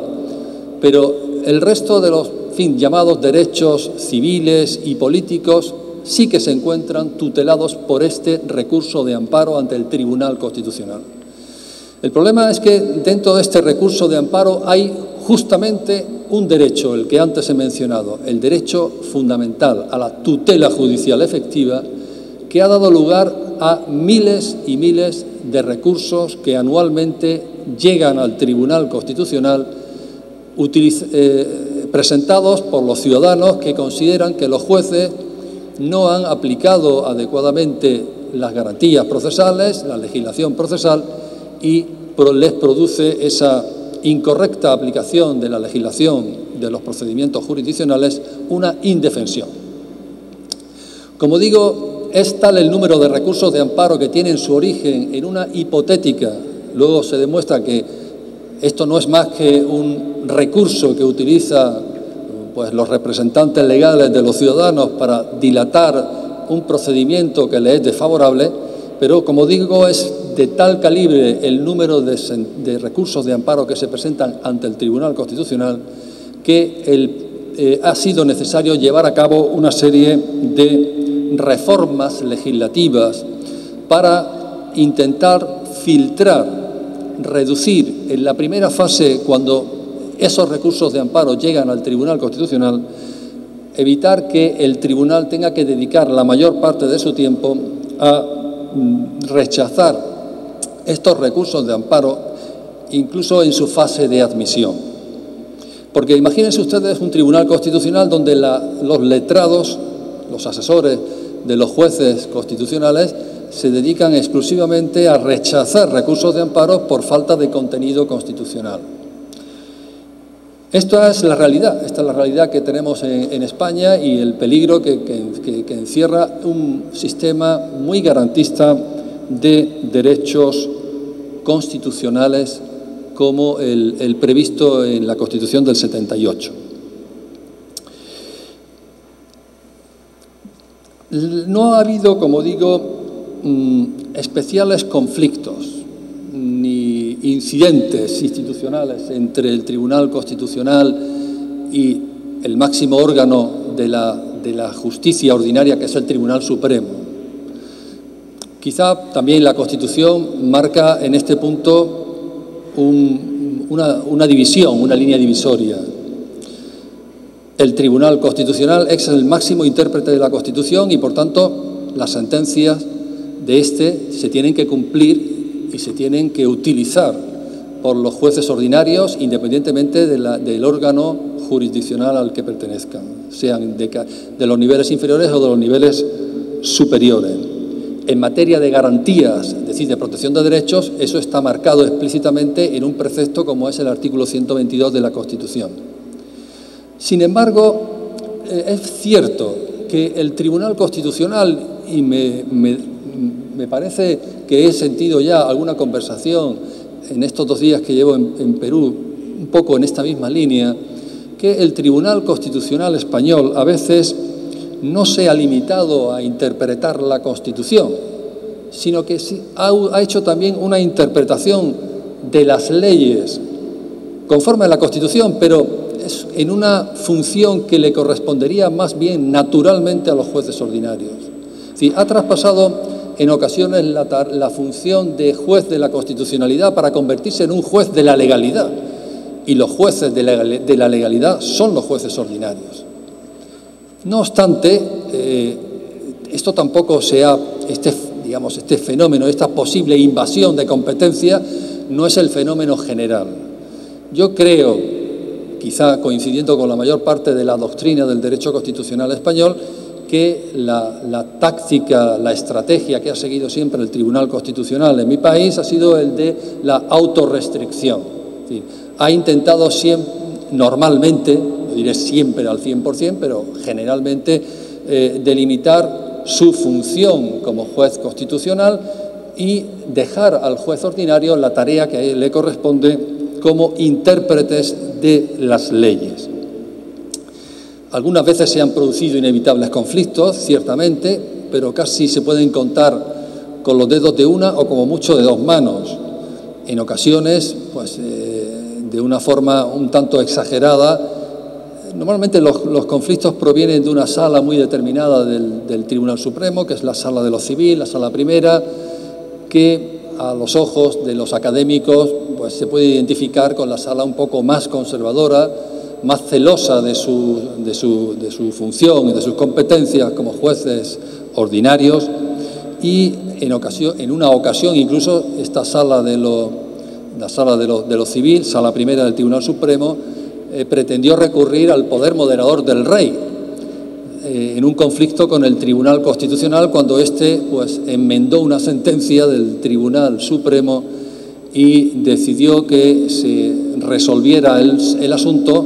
pero el resto de los llamados derechos civiles y políticos sí que se encuentran tutelados por este recurso de amparo ante el Tribunal Constitucional. El problema es que dentro de este recurso de amparo hay justamente un derecho, el que antes he mencionado, el derecho fundamental a la tutela judicial efectiva, que ha dado lugar a miles y miles de recursos que anualmente llegan al Tribunal Constitucional presentados por los ciudadanos que consideran que los jueces no han aplicado adecuadamente las garantías procesales, la legislación procesal, y les produce esa incorrecta aplicación de la legislación de los procedimientos jurisdiccionales una indefensión. Como digo, es tal el número de recursos de amparo que tienen su origen en una hipotética, luego se demuestra que esto no es más que un recurso que utiliza los representantes legales de los ciudadanos para dilatar un procedimiento que les es desfavorable, pero como digo, es de tal calibre el número de recursos de amparo que se presentan ante el Tribunal Constitucional que ha sido necesario llevar a cabo una serie de reformas legislativas para intentar filtrar, reducir en la primera fase, cuando esos recursos de amparo llegan al Tribunal Constitucional, evitar que el Tribunal tenga que dedicar la mayor parte de su tiempo a rechazar estos recursos de amparo, incluso en su fase de admisión. Porque imagínense ustedes un Tribunal Constitucional donde los letrados, los asesores de los jueces constitucionales, se dedican exclusivamente a rechazar recursos de amparo por falta de contenido constitucional. Esta es la realidad que tenemos en España y el peligro que encierra un sistema muy garantista de derechos constitucionales como el previsto en la Constitución del 78. No ha habido, como digo, especiales conflictos ni incidentes institucionales entre el Tribunal Constitucional y el máximo órgano de la justicia ordinaria, que es el Tribunal Supremo. Quizá también la Constitución marca en este punto una división, una línea divisoria. El Tribunal Constitucional es el máximo intérprete de la Constitución y, por tanto, las sentencias de este se tienen que cumplir y se tienen que utilizar por los jueces ordinarios, independientemente del órgano jurisdiccional al que pertenezcan, sean de los niveles inferiores o de los niveles superiores. En materia de garantías, es decir, de protección de derechos, eso está marcado explícitamente en un precepto como es el artículo 122 de la Constitución. Sin embargo, es cierto que el Tribunal Constitucional, y me parece que he sentido ya alguna conversación en estos 2 días que llevo en Perú, un poco en esta misma línea, que el Tribunal Constitucional español a veces no se ha limitado a interpretar la Constitución, sino que ha hecho también una interpretación de las leyes conforme a la Constitución, pero es en una función que le correspondería más bien naturalmente a los jueces ordinarios. Es decir, ha traspasado en ocasiones la función de juez de la constitucionalidad para convertirse en un juez de la legalidad, y los jueces de la legalidad son los jueces ordinarios. No obstante, esto tampoco este fenómeno, esta posible invasión de competencia, no es el fenómeno general. Yo creo, quizá coincidiendo con la mayor parte de la doctrina del derecho constitucional español, que la táctica, la estrategia que ha seguido siempre el Tribunal Constitucional en mi país ha sido el de la autorrestricción. Es decir, ha intentado siempre, normalmente, no diré siempre al 100%, pero generalmente delimitar su función como juez constitucional y dejar al juez ordinario la tarea que a él le corresponde como intérpretes de las leyes. Algunas veces se han producido inevitables conflictos, ciertamente, pero casi se pueden contar con los dedos de una o como mucho de 2 manos. En ocasiones, pues, de una forma un tanto exagerada. Normalmente los conflictos provienen de una sala muy determinada del Tribunal Supremo, que es la sala de lo civil, la sala primera, que a los ojos de los académicos pues se puede identificar con la sala un poco más conservadora, más celosa de su función y de sus competencias como jueces ordinarios, y en una ocasión incluso esta sala de lo civil, sala primera del Tribunal Supremo, pretendió recurrir al poder moderador del rey en un conflicto con el Tribunal Constitucional cuando éste pues enmendó una sentencia del Tribunal Supremo y decidió que se resolviera el asunto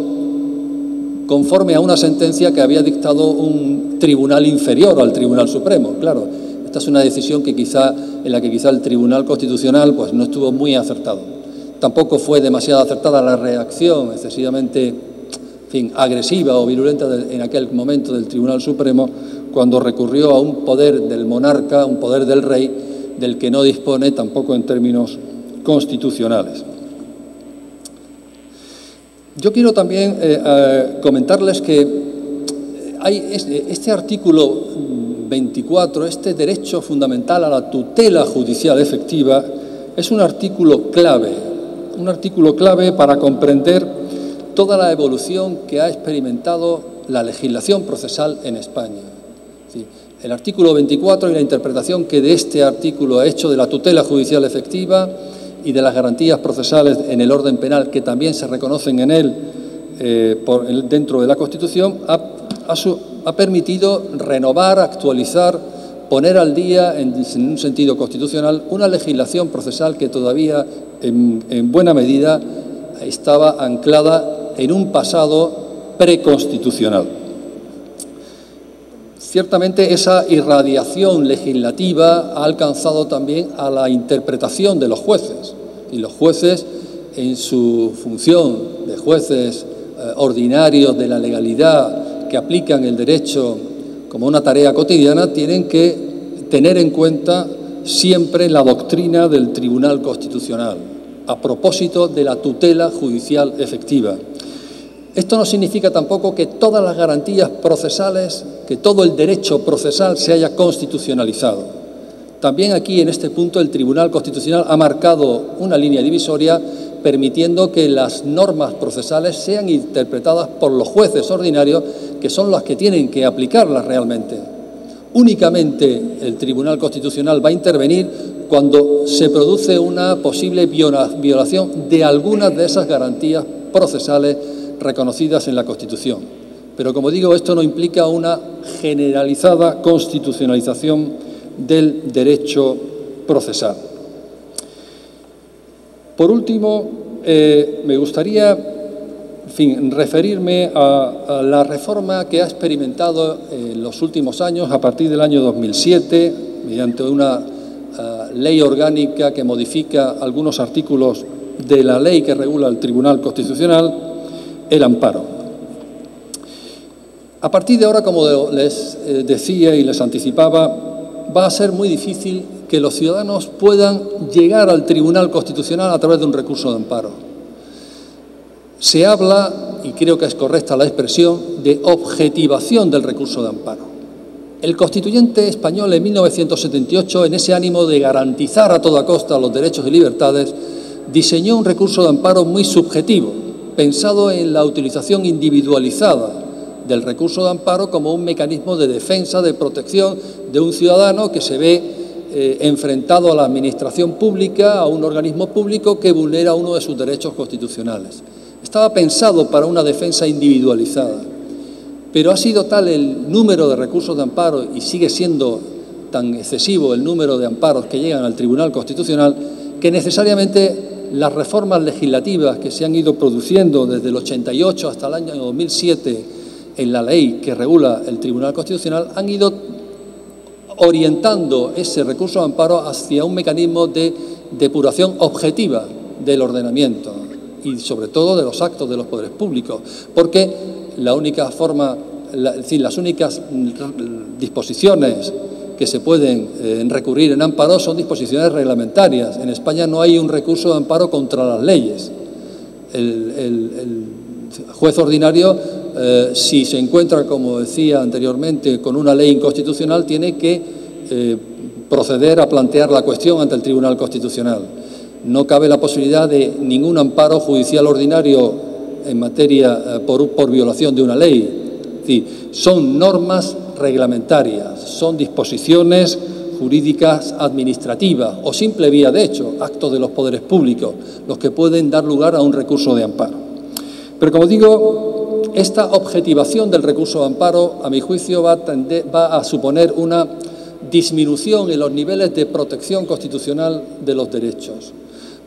conforme a una sentencia que había dictado un tribunal inferior al Tribunal Supremo. Claro, esta es una decisión en la que quizá el Tribunal Constitucional pues no estuvo muy acertado. Tampoco fue demasiado acertada la reacción excesivamente agresiva o virulenta en aquel momento del Tribunal Supremo cuando recurrió a un poder del monarca, un poder del rey, del que no dispone tampoco en términos constitucionales. Yo quiero también comentarles que hay este artículo 24, este derecho fundamental a la tutela judicial efectiva, es un artículo clave para comprender toda la evolución que ha experimentado la legislación procesal en España. Sí, el artículo 24 y la interpretación que de este artículo ha hecho de la tutela judicial efectiva y de las garantías procesales en el orden penal que también se reconocen en él dentro de la Constitución ha permitido renovar, actualizar poner al día, en un sentido constitucional, una legislación procesal que todavía, en buena medida, estaba anclada en un pasado preconstitucional. Ciertamente, esa irradiación legislativa ha alcanzado también a la interpretación de los jueces. Y los jueces, en su función de jueces ordinarios de la legalidad que aplican el derecho como una tarea cotidiana, tienen que tener en cuenta siempre la doctrina del Tribunal Constitucional, a propósito de la tutela judicial efectiva. Esto no significa tampoco que todas las garantías procesales, que todo el derecho procesal se haya constitucionalizado. También aquí, en este punto, el Tribunal Constitucional ha marcado una línea divisoria permitiendo que las normas procesales sean interpretadas por los jueces ordinarios, que son los que tienen que aplicarlas realmente. Únicamente el Tribunal Constitucional va a intervenir cuando se produce una posible violación de algunas de esas garantías procesales reconocidas en la Constitución. Pero, como digo, esto no implica una generalizada constitucionalización del derecho procesal. Por último, me gustaría, referirme a la reforma que ha experimentado en los últimos años, a partir del año 2007, mediante una ley orgánica que modifica algunos artículos de la ley que regula el Tribunal Constitucional, el amparo. A partir de ahora, como les decía y les anticipaba, va a ser muy difícil que los ciudadanos puedan llegar al Tribunal Constitucional a través de un recurso de amparo. Se habla, y creo que es correcta la expresión, de objetivación del recurso de amparo. El constituyente español en 1978, en ese ánimo de garantizar a toda costa los derechos y libertades, diseñó un recurso de amparo muy subjetivo, pensado en la utilización individualizada del recurso de amparo como un mecanismo de defensa, de protección de un ciudadano que se ve enfrentado a la administración pública, a un organismo público que vulnera uno de sus derechos constitucionales. Estaba pensado para una defensa individualizada, pero ha sido tal el número de recursos de amparo y sigue siendo tan excesivo el número de amparos que llegan al Tribunal Constitucional que necesariamente las reformas legislativas que se han ido produciendo desde el 88 hasta el año 2007 en la ley que regula el Tribunal Constitucional han ido orientando ese recurso de amparo hacia un mecanismo de depuración objetiva del ordenamiento y sobre todo de los actos de los poderes públicos, porque la única forma, es decir, las únicas disposiciones que se pueden recurrir en amparo son disposiciones reglamentarias. En España no hay un recurso de amparo contra las leyes. El juez ordinario, si se encuentra, como decía anteriormente, con una ley inconstitucional, tiene que proceder a plantear la cuestión ante el Tribunal Constitucional. No cabe la posibilidad de ningún amparo judicial ordinario en materia por violación de una ley. Es decir, son normas reglamentarias, son disposiciones jurídicas administrativas o simple vía de hecho, actos de los poderes públicos, los que pueden dar lugar a un recurso de amparo. Pero, como digo, esta objetivación del recurso de amparo, a mi juicio, va a suponer una disminución en los niveles de protección constitucional de los derechos.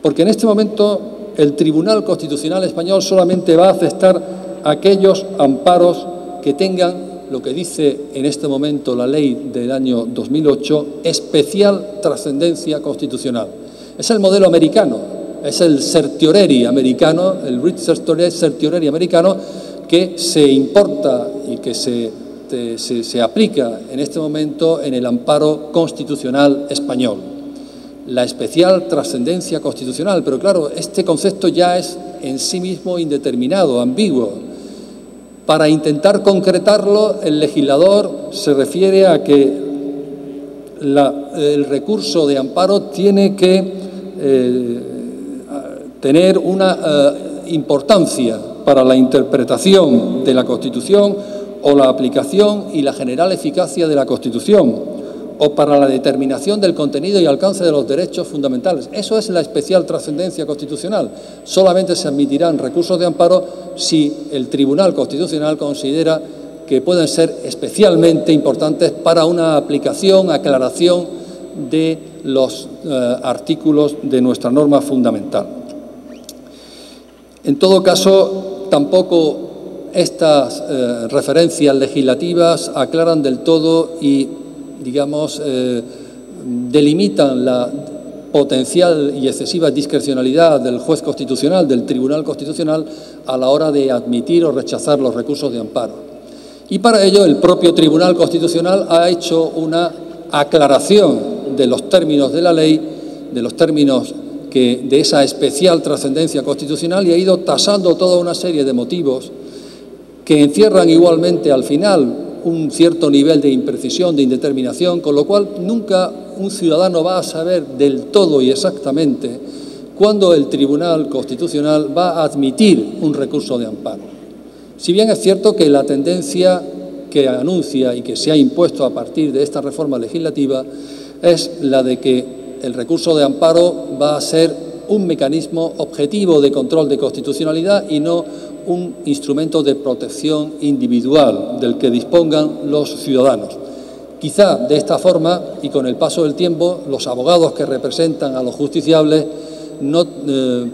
Porque en este momento el Tribunal Constitucional español solamente va a aceptar aquellos amparos que tengan lo que dice en este momento la ley del año 2008, especial trascendencia constitucional. Es el modelo americano, es el certiorari americano, el writ certiorari americano, que se importa y que se aplica en este momento en el amparo constitucional español. La especial trascendencia constitucional, pero claro, este concepto ya es en sí mismo indeterminado, ambiguo. Para intentar concretarlo, el legislador se refiere a que el recurso de amparo tiene que tener una importancia para la interpretación de la Constitución o la aplicación y la general eficacia de la Constitución o para la determinación del contenido y alcance de los derechos fundamentales. Eso es la especial trascendencia constitucional. Solamente se admitirán recursos de amparo si el Tribunal Constitucional considera que pueden ser especialmente importantes para una aplicación, aclaración de los artículos de nuestra norma fundamental. En todo caso, tampoco estas referencias legislativas aclaran del todo y, digamos, delimitan la potencial y excesiva discrecionalidad del juez constitucional, del Tribunal Constitucional, a la hora de admitir o rechazar los recursos de amparo. Y para ello el propio Tribunal Constitucional ha hecho una aclaración de los términos de la ley, de los términos de esa especial trascendencia constitucional, y ha ido tasando toda una serie de motivos que encierran igualmente al final un cierto nivel de imprecisión, de indeterminación, con lo cual nunca un ciudadano va a saber del todo y exactamente cuándo el Tribunal Constitucional va a admitir un recurso de amparo. Si bien es cierto que la tendencia que anuncia y que se ha impuesto a partir de esta reforma legislativa es la de que el recurso de amparo va a ser un mecanismo objetivo de control de constitucionalidad y no un instrumento de protección individual del que dispongan los ciudadanos. Quizá de esta forma y con el paso del tiempo los abogados que representan a los justiciables no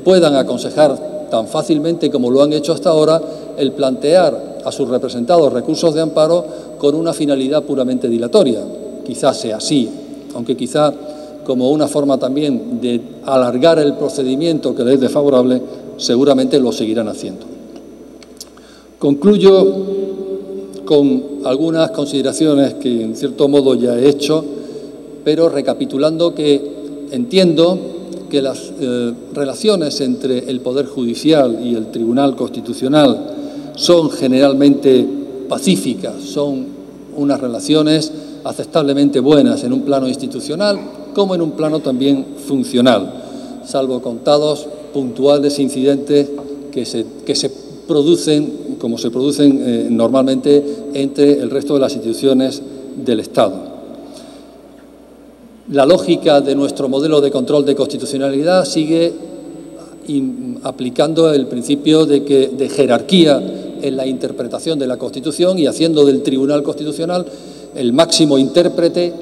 puedan aconsejar tan fácilmente como lo han hecho hasta ahora el plantear a sus representados recursos de amparo con una finalidad puramente dilatoria. Quizá sea así, aunque quizá como una forma también de alargar el procedimiento que les es desfavorable, seguramente lo seguirán haciendo. Concluyo con algunas consideraciones que en cierto modo ya he hecho, pero recapitulando que entiendo que las relaciones entre el Poder Judicial y el Tribunal Constitucional son generalmente pacíficas, son unas relaciones aceptablemente buenas en un plano institucional como en un plano también funcional, salvo contados puntuales incidentes que se producen, como se producen normalmente entre el resto de las instituciones del Estado. La lógica de nuestro modelo de control de constitucionalidad sigue aplicando el principio de jerarquía en la interpretación de la Constitución y haciendo del Tribunal Constitucional el máximo intérprete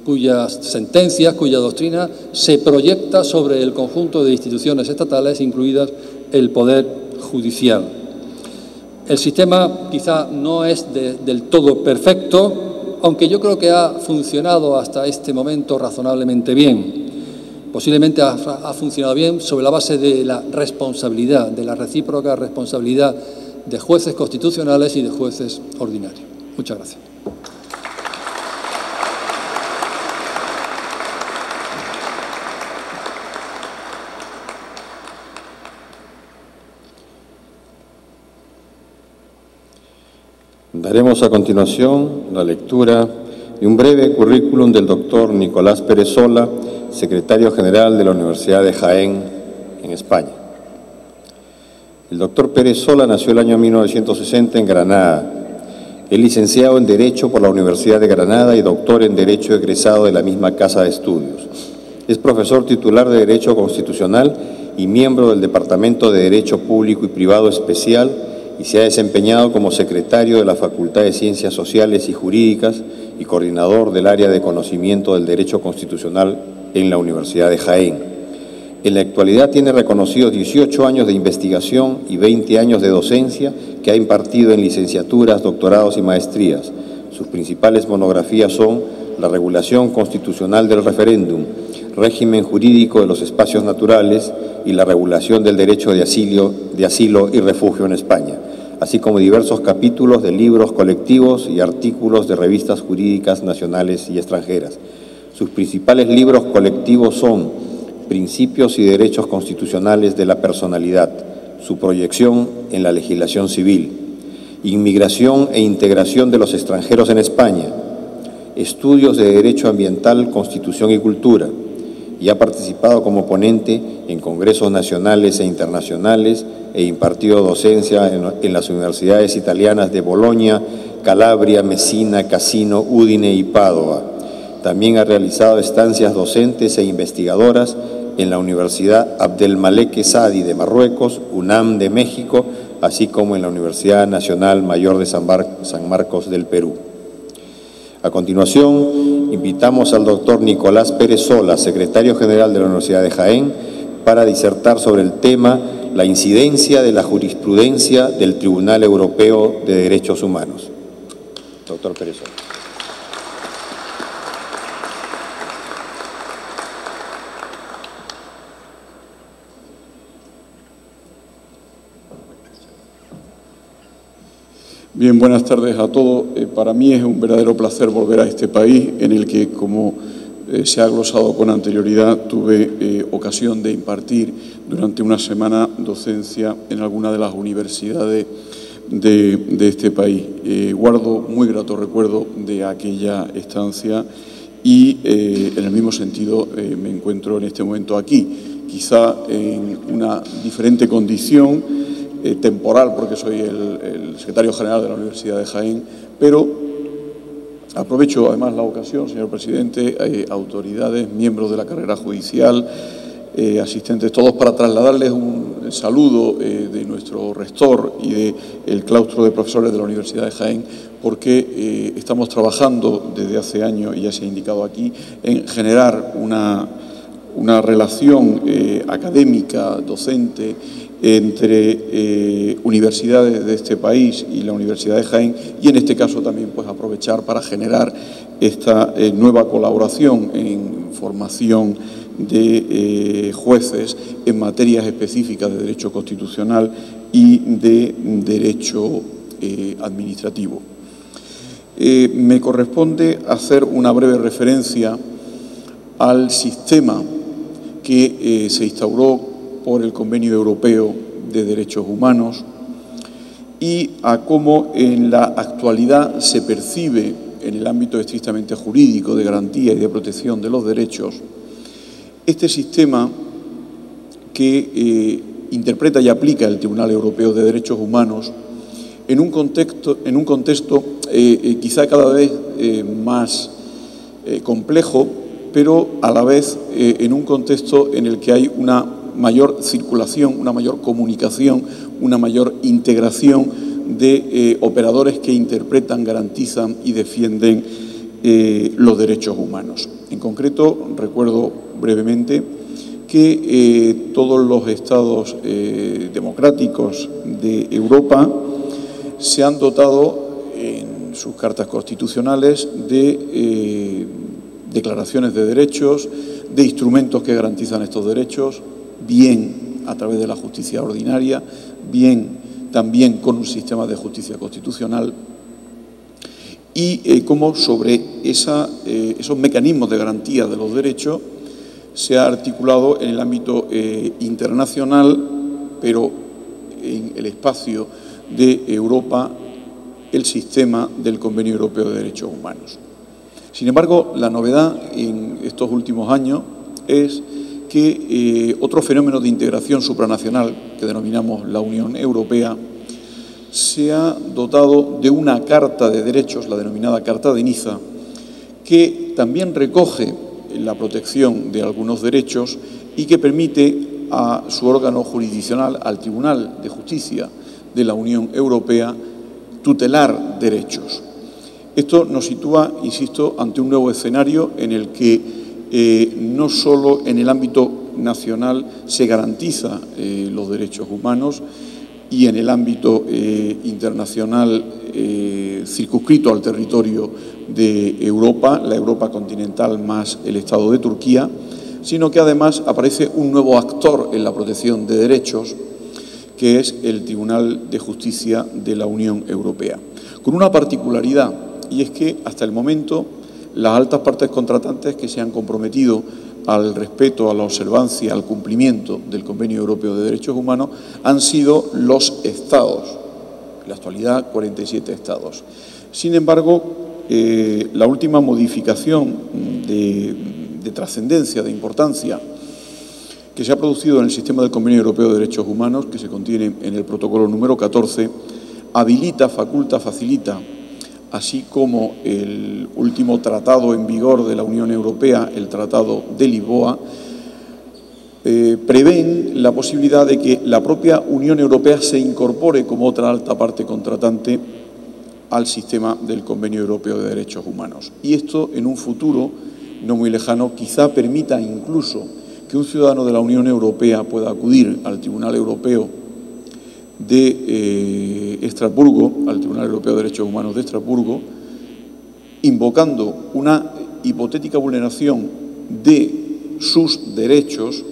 cuyas sentencias, cuya doctrina se proyecta sobre el conjunto de instituciones estatales, incluidas el Poder Judicial. El sistema quizá no es del todo perfecto, aunque yo creo que ha funcionado hasta este momento razonablemente bien. Posiblemente ha funcionado bien sobre la base de la responsabilidad, de la recíproca responsabilidad de jueces constitucionales y de jueces ordinarios. Muchas gracias. Daremos a continuación la lectura de un breve currículum del doctor Nicolás Pérez Sola, secretario general de la Universidad de Jaén, en España. El doctor Pérez Sola nació el año 1960 en Granada. Es licenciado en Derecho por la Universidad de Granada y doctor en Derecho egresado de la misma Casa de Estudios. Es profesor titular de Derecho Constitucional y miembro del Departamento de Derecho Público y Privado Especial y se ha desempeñado como secretario de la Facultad de Ciencias Sociales y Jurídicas y coordinador del área de conocimiento del Derecho Constitucional en la Universidad de Jaén. En la actualidad tiene reconocidos 18 años de investigación y 20 años de docencia que ha impartido en licenciaturas, doctorados y maestrías. Sus principales monografías son la regulación constitucional del referéndum, régimen jurídico de los espacios naturales y la regulación del derecho de asilo y refugio en España, así como diversos capítulos de libros colectivos y artículos de revistas jurídicas nacionales y extranjeras. Sus principales libros colectivos son Principios y Derechos Constitucionales de la Personalidad, su proyección en la legislación civil, Inmigración e Integración de los extranjeros en España, Estudios de Derecho Ambiental, Constitución y Cultura, y ha participado como ponente en congresos nacionales e internacionales e impartido docencia en las universidades italianas de Bolonia, Calabria, Messina, Cassino, Udine y Padua. También ha realizado estancias docentes e investigadoras en la Universidad Abdelmalek Sadi de Marruecos, UNAM de México, así como en la Universidad Nacional Mayor de San Marcos del Perú. A continuación, invitamos al doctor Nicolás Pérez Sola, secretario general de la Universidad de Jaén, para disertar sobre el tema la incidencia de la jurisprudencia del Tribunal Europeo de Derechos Humanos. Doctor Pérez Sola. Bien, buenas tardes a todos. Para mí es un verdadero placer volver a este país en el que, como se ha glosado con anterioridad, tuve ocasión de impartir durante una semana docencia en alguna de las universidades de este país. Guardo muy grato recuerdo de aquella estancia y, en el mismo sentido, me encuentro en este momento aquí, quizá en una diferente condición temporal, porque soy el secretario general de la Universidad de Jaén, pero aprovecho además la ocasión, señor presidente, autoridades, miembros de la carrera judicial, asistentes todos, para trasladarles un saludo de nuestro rector y del claustro de profesores de la Universidad de Jaén, porque estamos trabajando desde hace años, y ya se ha indicado aquí, en generar una relación académica, docente, entre universidades de este país y la Universidad de Jaén, y en este caso también pues aprovechar para generar esta nueva colaboración en formación de jueces en materias específicas de derecho constitucional y de derecho administrativo. Me corresponde hacer una breve referencia al sistema que se instauró por el Convenio Europeo de Derechos Humanos y a cómo en la actualidad se percibe en el ámbito estrictamente jurídico de garantía y de protección de los derechos este sistema que interpreta y aplica el Tribunal Europeo de Derechos Humanos en un contexto quizá cada vez más complejo, pero a la vez en un contexto en el que hay una mayor circulación, una mayor comunicación, una mayor integración de operadores que interpretan, garantizan y defienden los derechos humanos. En concreto, recuerdo brevemente que todos los estados democráticos de Europa se han dotado en sus cartas constitucionales de declaraciones de derechos, de instrumentos que garantizan estos derechos, bien a través de la justicia ordinaria, bien también con un sistema de justicia constitucional, y cómo sobre esos mecanismos de garantía de los derechos se ha articulado en el ámbito internacional, pero en el espacio de Europa, el sistema del Convenio Europeo de Derechos Humanos. Sin embargo, la novedad en estos últimos años es que otro fenómeno de integración supranacional, que denominamos la Unión Europea, se ha dotado de una Carta de Derechos, la denominada Carta de Niza, que también recoge la protección de algunos derechos y que permite a su órgano jurisdiccional, al Tribunal de Justicia de la Unión Europea, tutelar derechos. Esto nos sitúa, insisto, ante un nuevo escenario en el que no solo en el ámbito nacional se garantiza los derechos humanos y en el ámbito internacional circunscrito al territorio de Europa, la Europa continental más el Estado de Turquía, sino que además aparece un nuevo actor en la protección de derechos, que es el Tribunal de Justicia de la Unión Europea, con una particularidad, y es que hasta el momento las altas partes contratantes que se han comprometido al respeto, a la observancia, al cumplimiento del Convenio Europeo de Derechos Humanos han sido los Estados, en la actualidad 47 Estados. Sin embargo, la última modificación de trascendencia, de importancia, que se ha producido en el sistema del Convenio Europeo de Derechos Humanos, que se contiene en el protocolo número 14, habilita, faculta, facilita, así como el último tratado en vigor de la Unión Europea, el Tratado de Lisboa, prevén la posibilidad de que la propia Unión Europea se incorpore como otra alta parte contratante al sistema del Convenio Europeo de Derechos Humanos. Y esto, en un futuro no muy lejano, quizá permita incluso que un ciudadano de la Unión Europea pueda acudir al Tribunal Europeo de Estrasburgo, al Tribunal Europeo de Derechos Humanos de Estrasburgo, invocando una hipotética vulneración de sus derechos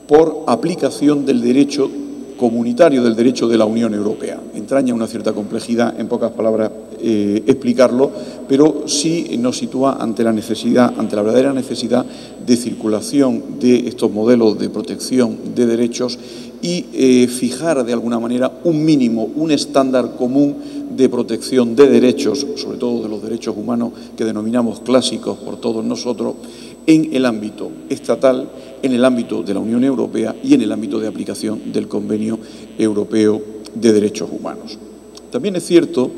por aplicación del derecho comunitario, del derecho de la Unión Europea. Entraña una cierta complejidad, en pocas palabras, explicarlo, pero sí nos sitúa ante la necesidad, ante la verdadera necesidad de circulación de estos modelos de protección de derechos y fijar de alguna manera un mínimo, un estándar común de protección de derechos, sobre todo de los derechos humanos que denominamos clásicos por todos nosotros, en el ámbito estatal, en el ámbito de la Unión Europea y en el ámbito de aplicación del Convenio Europeo de Derechos Humanos. También es cierto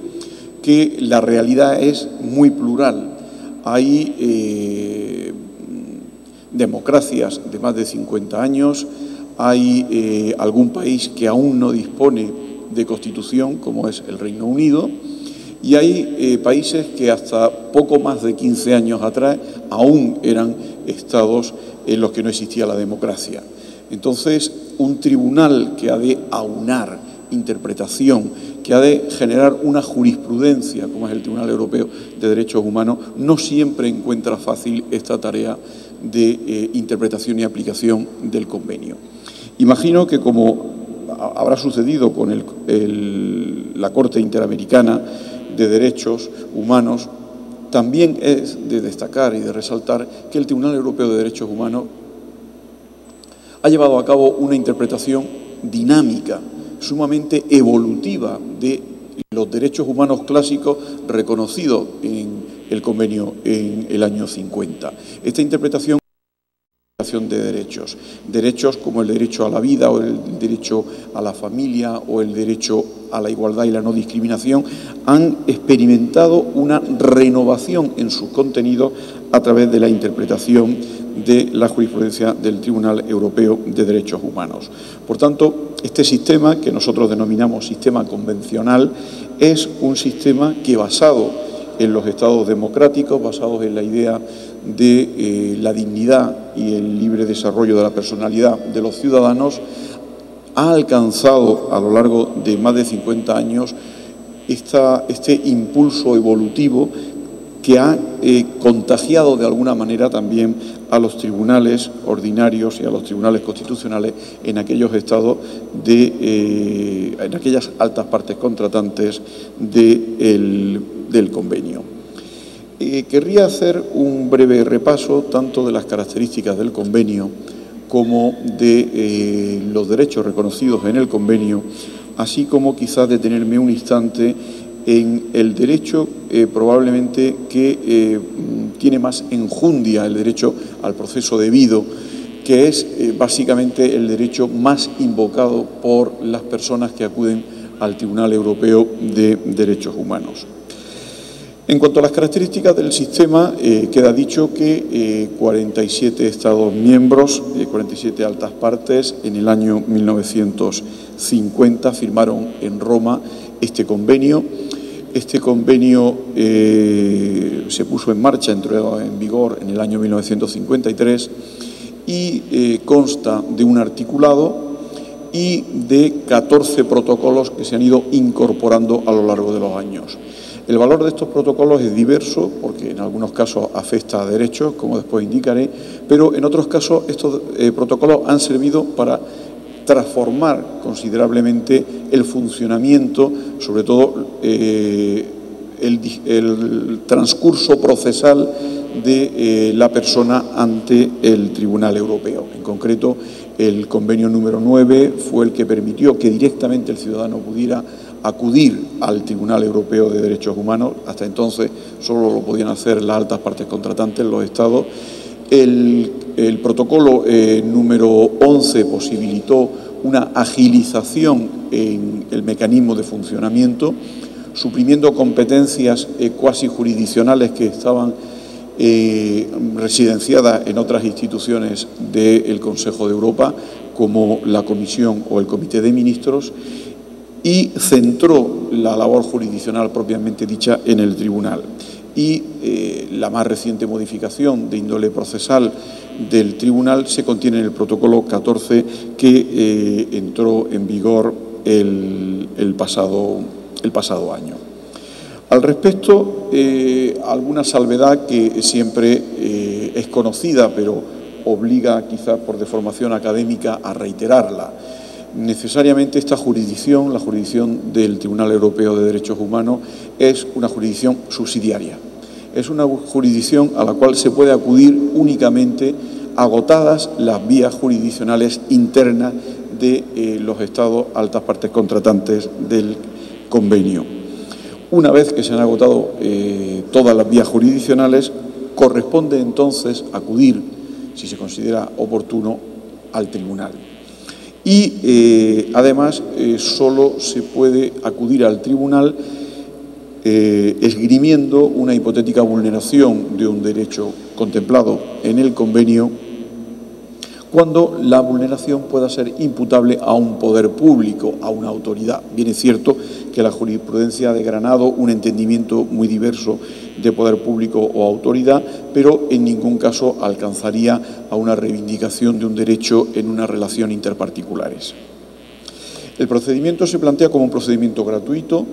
que la realidad es muy plural. Hay democracias de más de 50 años, hay algún país que aún no dispone de constitución, como es el Reino Unido, y hay países que hasta poco más de 15 años atrás aún eran estados en los que no existía la democracia. Entonces, un tribunal que ha de aunar interpretación, que ha de generar una jurisprudencia, como es el Tribunal Europeo de Derechos Humanos, no siempre encuentra fácil esta tarea de interpretación y aplicación del convenio. Imagino que, como habrá sucedido con la Corte Interamericana de Derechos Humanos, también es de destacar y de resaltar que el Tribunal Europeo de Derechos Humanos ha llevado a cabo una interpretación dinámica, sumamente evolutiva de los derechos humanos clásicos reconocidos en el convenio en el año 50. Esta interpretación de derechos como el derecho a la vida o el derecho a la familia o el derecho a la igualdad y la no discriminación, han experimentado una renovación en sus contenidos a través de la interpretación de la jurisprudencia del Tribunal Europeo de Derechos Humanos. Por tanto, este sistema, que nosotros denominamos sistema convencional, es un sistema que, basado en los estados democráticos, basados en la idea de la dignidad y el libre desarrollo de la personalidad de los ciudadanos, ha alcanzado a lo largo de más de 50 años este impulso evolutivo que ha contagiado de alguna manera también a los tribunales ordinarios y a los tribunales constitucionales en aquellos estados en aquellas altas partes contratantes del convenio. Querría hacer un breve repaso tanto de las características del convenio como de los derechos reconocidos en el convenio, así como quizás detenerme un instante en el derecho probablemente que tiene más enjundia, el derecho al proceso debido, que es básicamente el derecho más invocado por las personas que acuden al Tribunal Europeo de Derechos Humanos. En cuanto a las características del sistema, queda dicho que 47 Estados miembros, 47 altas partes, en el año 1950 firmaron en Roma este convenio. Este convenio se puso en marcha, entró en vigor en el año 1953 y consta de un articulado y de 14 protocolos que se han ido incorporando a lo largo de los años. El valor de estos protocolos es diverso porque en algunos casos afecta a derechos, como después indicaré, pero en otros casos estos protocolos han servido para transformar considerablemente el funcionamiento, sobre todo el transcurso procesal de la persona ante el Tribunal Europeo. En concreto, el convenio número 9 fue el que permitió que directamente el ciudadano pudiera acudir al Tribunal Europeo de Derechos Humanos. Hasta entonces solo lo podían hacer las altas partes contratantes, los Estados. El protocolo número 11 posibilitó una agilización en el mecanismo de funcionamiento, suprimiendo competencias cuasi jurisdiccionales que estaban residenciada en otras instituciones del Consejo de Europa, como la Comisión o el Comité de Ministros, y centró la labor jurisdiccional propiamente dicha en el Tribunal. Y la más reciente modificación de índole procesal del Tribunal se contiene en el protocolo 14 que entró en vigor el pasado año. Al respecto, alguna salvedad que siempre es conocida, pero obliga quizás por deformación académica a reiterarla. Necesariamente esta jurisdicción, la jurisdicción del Tribunal Europeo de Derechos Humanos, es una jurisdicción subsidiaria. Es una jurisdicción a la cual se puede acudir únicamente agotadas las vías jurisdiccionales internas de los Estados altas partes contratantes del convenio. Una vez que se han agotado todas las vías jurisdiccionales, corresponde entonces acudir, si se considera oportuno, al tribunal. Y además solo se puede acudir al tribunal esgrimiendo una hipotética vulneración de un derecho contemplado en el convenio, cuando la vulneración pueda ser imputable a un poder público, a una autoridad. Bien es cierto que la jurisprudencia ha desgranado un entendimiento muy diverso de poder público o autoridad, pero en ningún caso alcanzaría a una reivindicación de un derecho en una relación interparticulares. El procedimiento se plantea como un procedimiento gratuito,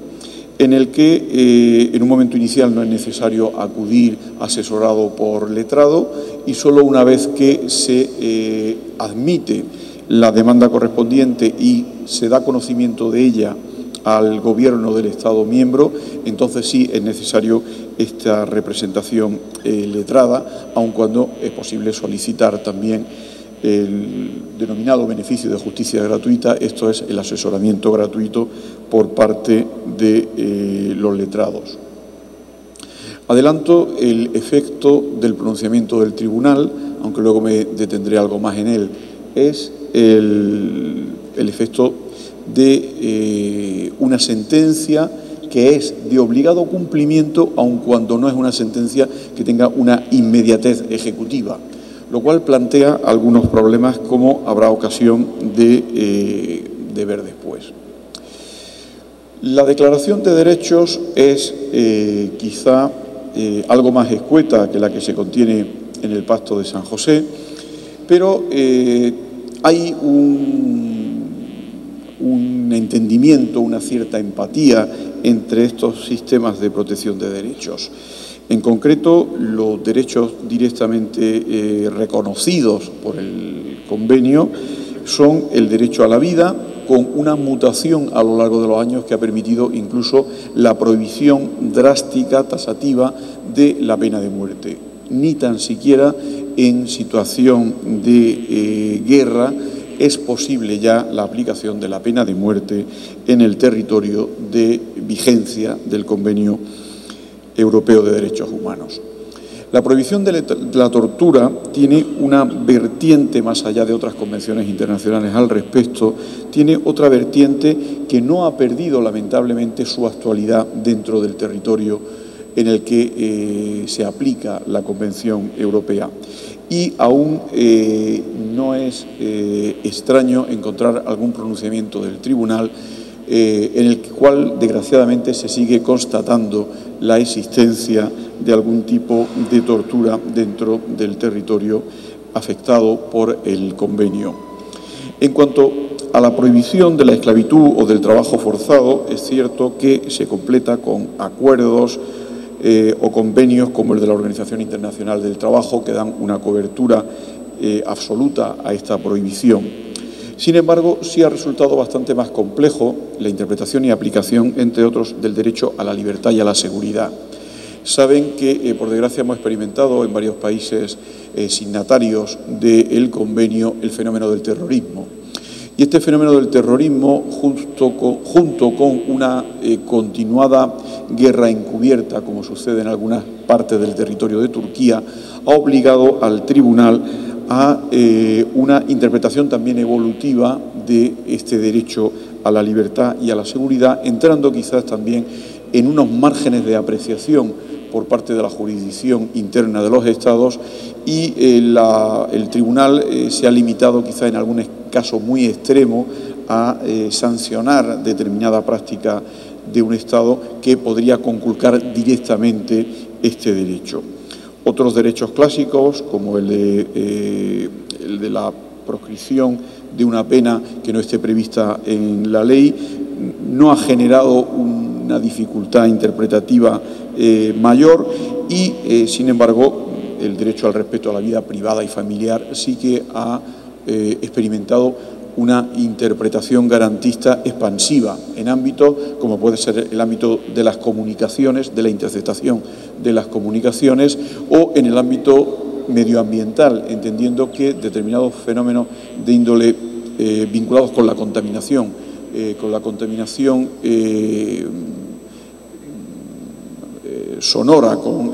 en el que en un momento inicial no es necesario acudir asesorado por letrado, y solo una vez que se admite la demanda correspondiente y se da conocimiento de ella al gobierno del Estado miembro, entonces sí es necesario esta representación letrada, aun cuando es posible solicitar también el denominado beneficio de justicia gratuita, esto es el asesoramiento gratuito por parte de los letrados. Adelanto el efecto del pronunciamiento del tribunal, aunque luego me detendré algo más en él, es el efecto de una sentencia que es de obligado cumplimiento, aun cuando no es una sentencia que tenga una inmediatez ejecutiva, lo cual plantea algunos problemas, como habrá ocasión de ver después. La Declaración de Derechos es quizá algo más escueta que la que se contiene en el Pacto de San José, pero hay un entendimiento, una cierta empatía entre estos sistemas de protección de derechos. En concreto, los derechos directamente reconocidos por el convenio son el derecho a la vida, con una mutación a lo largo de los años que ha permitido incluso la prohibición drástica, tasativa, de la pena de muerte. Ni tan siquiera en situación de guerra es posible ya la aplicación de la pena de muerte en el territorio de vigencia del Convenio Europeo de Derechos Humanos. La prohibición de la tortura tiene una vertiente, más allá de otras convenciones internacionales al respecto, tiene otra vertiente que no ha perdido lamentablemente su actualidad dentro del territorio en el que se aplica la Convención Europea. Y aún no es extraño encontrar algún pronunciamiento del tribunal en el cual, desgraciadamente, se sigue constatando la existencia de algún tipo de tortura dentro del territorio afectado por el convenio. En cuanto a la prohibición de la esclavitud o del trabajo forzado, es cierto que se completa con acuerdos o convenios como el de la Organización Internacional del Trabajo, que dan una cobertura absoluta a esta prohibición. Sin embargo, sí ha resultado bastante más complejo la interpretación y aplicación, entre otros, del derecho a la libertad y a la seguridad. Saben que, por desgracia, hemos experimentado en varios países signatarios del convenio el fenómeno del terrorismo. Y este fenómeno del terrorismo, junto con una continuada guerra encubierta, como sucede en algunas partes del territorio de Turquía, ha obligado al tribunal a una interpretación también evolutiva de este derecho a la libertad y a la seguridad, entrando quizás también en unos márgenes de apreciación por parte de la jurisdicción interna de los Estados y el Tribunal se ha limitado quizá en algún caso muy extremo a sancionar determinada práctica de un Estado que podría conculcar directamente este derecho. Otros derechos clásicos, como el de la proscripción de una pena que no esté prevista en la ley, no ha generado una dificultad interpretativa mayor y, sin embargo, el derecho al respeto a la vida privada y familiar sí que ha experimentado una interpretación garantista expansiva en ámbitos como puede ser el ámbito de las comunicaciones, de la interceptación de las comunicaciones o en el ámbito medioambiental, entendiendo que determinados fenómenos de índole vinculados con la contaminación sonora, con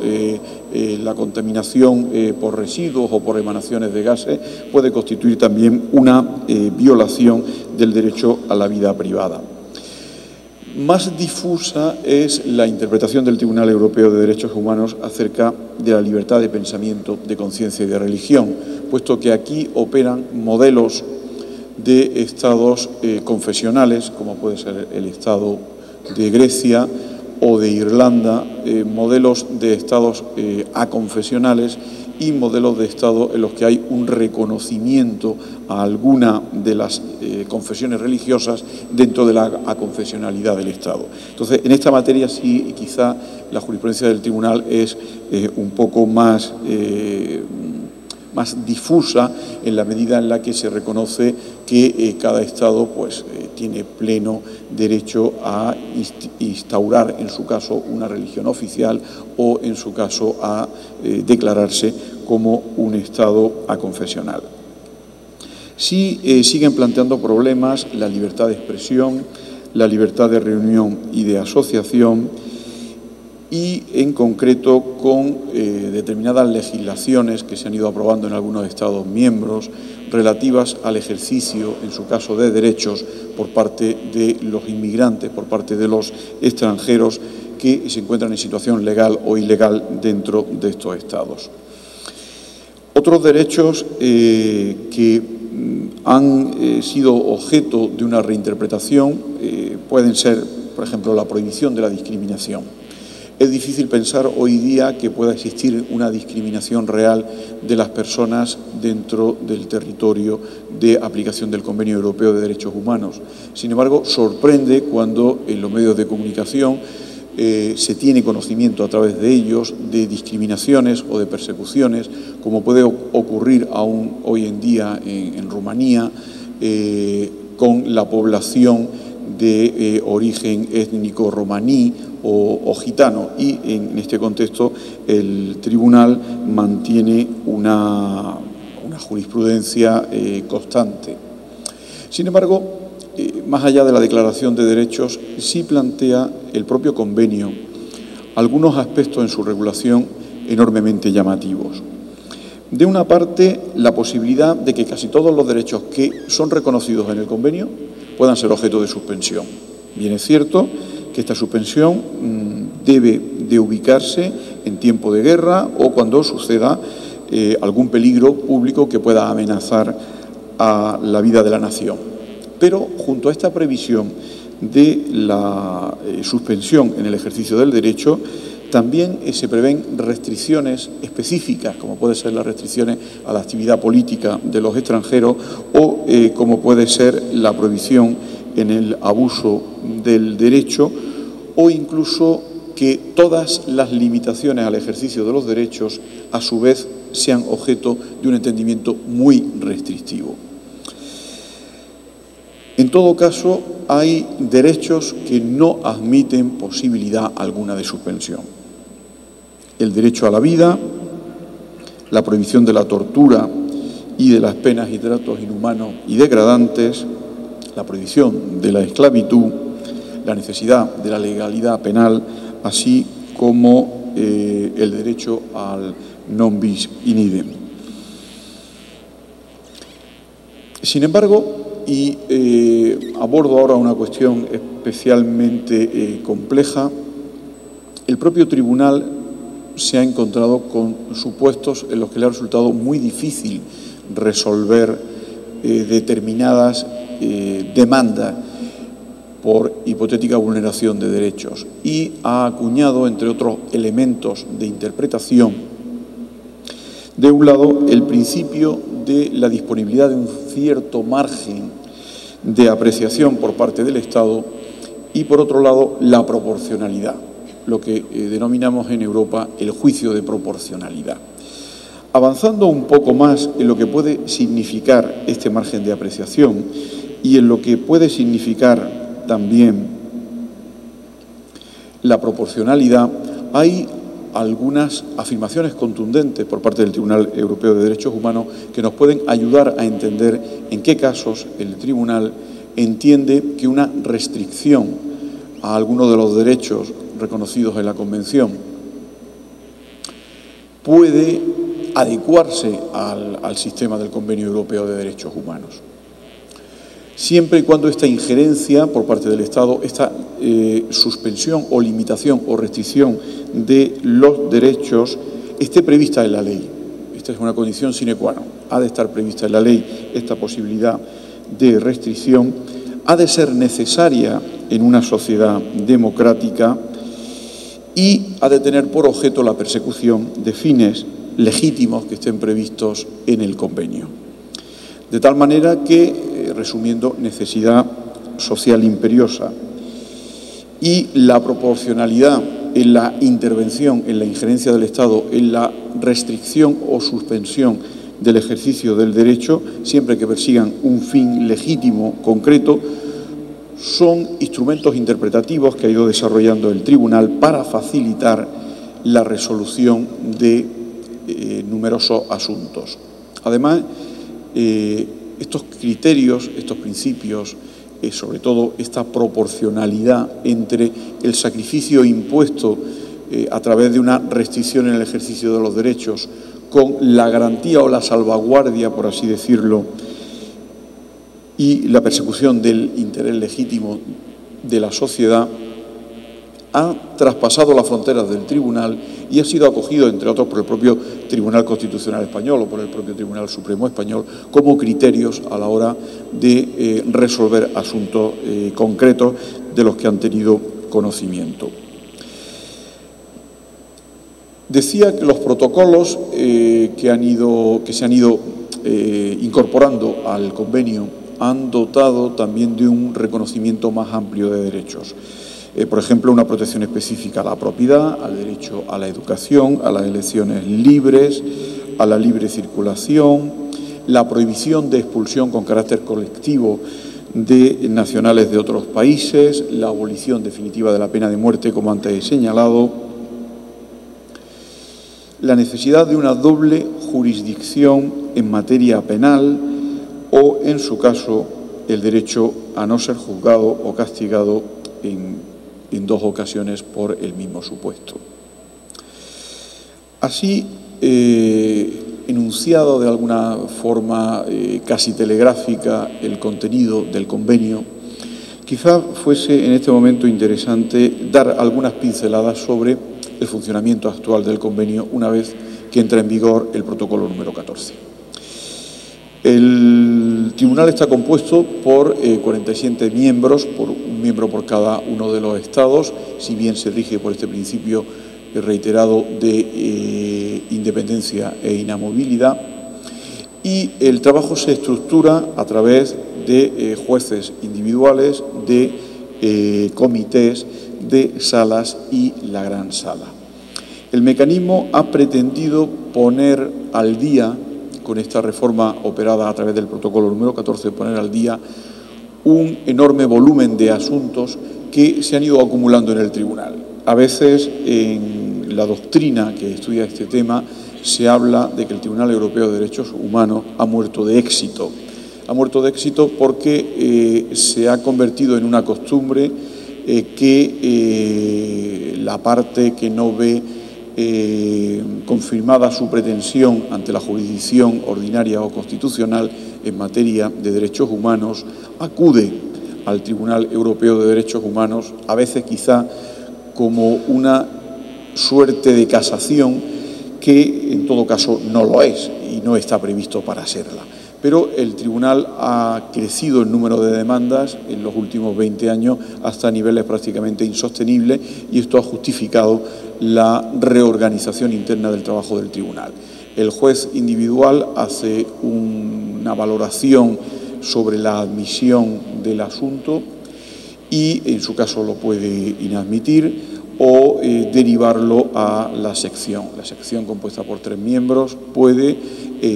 la contaminación por residuos o por emanaciones de gases, puede constituir también una violación del derecho a la vida privada. Más difusa es la interpretación del Tribunal Europeo de Derechos Humanos acerca de la libertad de pensamiento, de conciencia y de religión, puesto que aquí operan modelos de estados confesionales, como puede ser el Estado de Grecia o de Irlanda, modelos de estados aconfesionales y modelos de estado en los que hay un reconocimiento a alguna de las confesiones religiosas dentro de la aconfesionalidad del Estado. Entonces, en esta materia sí, quizá la jurisprudencia del Tribunal es un poco más difusa en la medida en la que se reconoce que cada Estado pues, tiene pleno derecho a instaurar, en su caso, una religión oficial o, en su caso, a declararse como un Estado aconfesional. Sí siguen planteando problemas la libertad de expresión, la libertad de reunión y de asociación, y en concreto con determinadas legislaciones que se han ido aprobando en algunos Estados miembros relativas al ejercicio, en su caso, de derechos por parte de los inmigrantes, por parte de los extranjeros que se encuentran en situación legal o ilegal dentro de estos Estados. Otros derechos que han sido objeto de una reinterpretación pueden ser, por ejemplo, la prohibición de la discriminación. Es difícil pensar hoy día que pueda existir una discriminación real de las personas dentro del territorio de aplicación del Convenio Europeo de Derechos Humanos. Sin embargo, sorprende cuando en los medios de comunicación se tiene conocimiento a través de ellos de discriminaciones o de persecuciones, como puede ocurrir aún hoy en día en Rumanía con la población de origen étnico romaní o gitano, y en este contexto el Tribunal mantiene una jurisprudencia constante. Sin embargo, más allá de la Declaración de Derechos, sí plantea el propio convenio algunos aspectos en su regulación enormemente llamativos. De una parte, la posibilidad de que casi todos los derechos que son reconocidos en el convenio puedan ser objeto de suspensión. Bien es cierto que esta suspensión debe de ubicarse en tiempo de guerra o cuando suceda algún peligro público que pueda amenazar a la vida de la nación. Pero junto a esta previsión de la suspensión en el ejercicio del derecho, también se prevén restricciones específicas, como pueden ser las restricciones a la actividad política de los extranjeros o como puede ser la prohibición en el abuso del derecho o incluso que todas las limitaciones al ejercicio de los derechos a su vez sean objeto de un entendimiento muy restrictivo. En todo caso, hay derechos que no admiten posibilidad alguna de suspensión. El derecho a la vida, la prohibición de la tortura y de las penas y tratos inhumanos y degradantes, la prohibición de la esclavitud, la necesidad de la legalidad penal, así como el derecho al non bis in idem. Sin embargo, y abordo ahora una cuestión especialmente compleja, el propio Tribunal se ha encontrado con supuestos en los que le ha resultado muy difícil resolver determinadas demandas por hipotética vulneración de derechos y ha acuñado, entre otros elementos de interpretación, de un lado, el principio de la disponibilidad de un cierto margen de apreciación por parte del Estado y, por otro lado, la proporcionalidad, lo que denominamos en Europa el juicio de proporcionalidad. Avanzando un poco más en lo que puede significar este margen de apreciación y en lo que puede significar también la proporcionalidad, hay algunas afirmaciones contundentes por parte del Tribunal Europeo de Derechos Humanos que nos pueden ayudar a entender en qué casos el Tribunal entiende que una restricción a algunos de los derechos reconocidos en la Convención puede adecuarse al sistema del Convenio Europeo de Derechos Humanos. Siempre y cuando esta injerencia por parte del Estado, esta suspensión o limitación o restricción de los derechos esté prevista en la ley. Esta es una condición sine qua non. Ha de estar prevista en la ley esta posibilidad de restricción, ha de ser necesaria en una sociedad democrática y ha de tener por objeto la persecución de fines legítimos que estén previstos en el convenio. De tal manera que, resumiendo, necesidad social imperiosa y la proporcionalidad en la intervención, en la injerencia del Estado, en la restricción o suspensión del ejercicio del derecho, siempre que persigan un fin legítimo, concreto, son instrumentos interpretativos que ha ido desarrollando el Tribunal para facilitar la resolución de numerosos asuntos. Además, estos criterios, estos principios, sobre todo esta proporcionalidad entre el sacrificio impuesto a través de una restricción en el ejercicio de los derechos con la garantía o la salvaguardia, por así decirlo, y la persecución del interés legítimo de la sociedad, ha traspasado las fronteras del Tribunal y ha sido acogido, entre otros, por el propio Tribunal Constitucional Español o por el propio Tribunal Supremo Español como criterios a la hora de resolver asuntos concretos de los que han tenido conocimiento. Decía que los protocolos que se han ido incorporando al convenio han dotado también de un reconocimiento más amplio de derechos. Por ejemplo, una protección específica a la propiedad, al derecho a la educación, a las elecciones libres, a la libre circulación, la prohibición de expulsión con carácter colectivo de nacionales de otros países, la abolición definitiva de la pena de muerte, como antes he señalado, la necesidad de una doble jurisdicción en materia penal o, en su caso, el derecho a no ser juzgado o castigado en dos ocasiones por el mismo supuesto. Así, enunciado de alguna forma casi telegráfica el contenido del convenio, quizá fuese en este momento interesante dar algunas pinceladas sobre el funcionamiento actual del convenio una vez que entra en vigor el protocolo número 14. El tribunal está compuesto por 47 miembros, por un miembro por cada uno de los estados, si bien se rige por este principio reiterado de independencia e inamovilidad, y el trabajo se estructura a través de jueces individuales, de comités, de salas y la gran sala. El mecanismo ha pretendido poner al día, con esta reforma operada a través del protocolo número 14, poner al día un enorme volumen de asuntos que se han ido acumulando en el tribunal. A veces en la doctrina que estudia este tema se habla de que el Tribunal Europeo de Derechos Humanos ha muerto de éxito. Ha muerto de éxito porque se ha convertido en una costumbre que la parte que no ve confirmada su pretensión ante la jurisdicción ordinaria o constitucional en materia de derechos humanos acude al Tribunal Europeo de Derechos Humanos, a veces quizá como una suerte de casación que en todo caso no lo es y no está previsto para serla. Pero el tribunal ha crecido el número de demandas en los últimos 20 años hasta niveles prácticamente insostenibles y esto ha justificado la reorganización interna del trabajo del tribunal. El juez individual hace una valoración sobre la admisión del asunto y en su caso lo puede inadmitir o derivarlo a la sección. La sección, compuesta por 3 miembros, puede,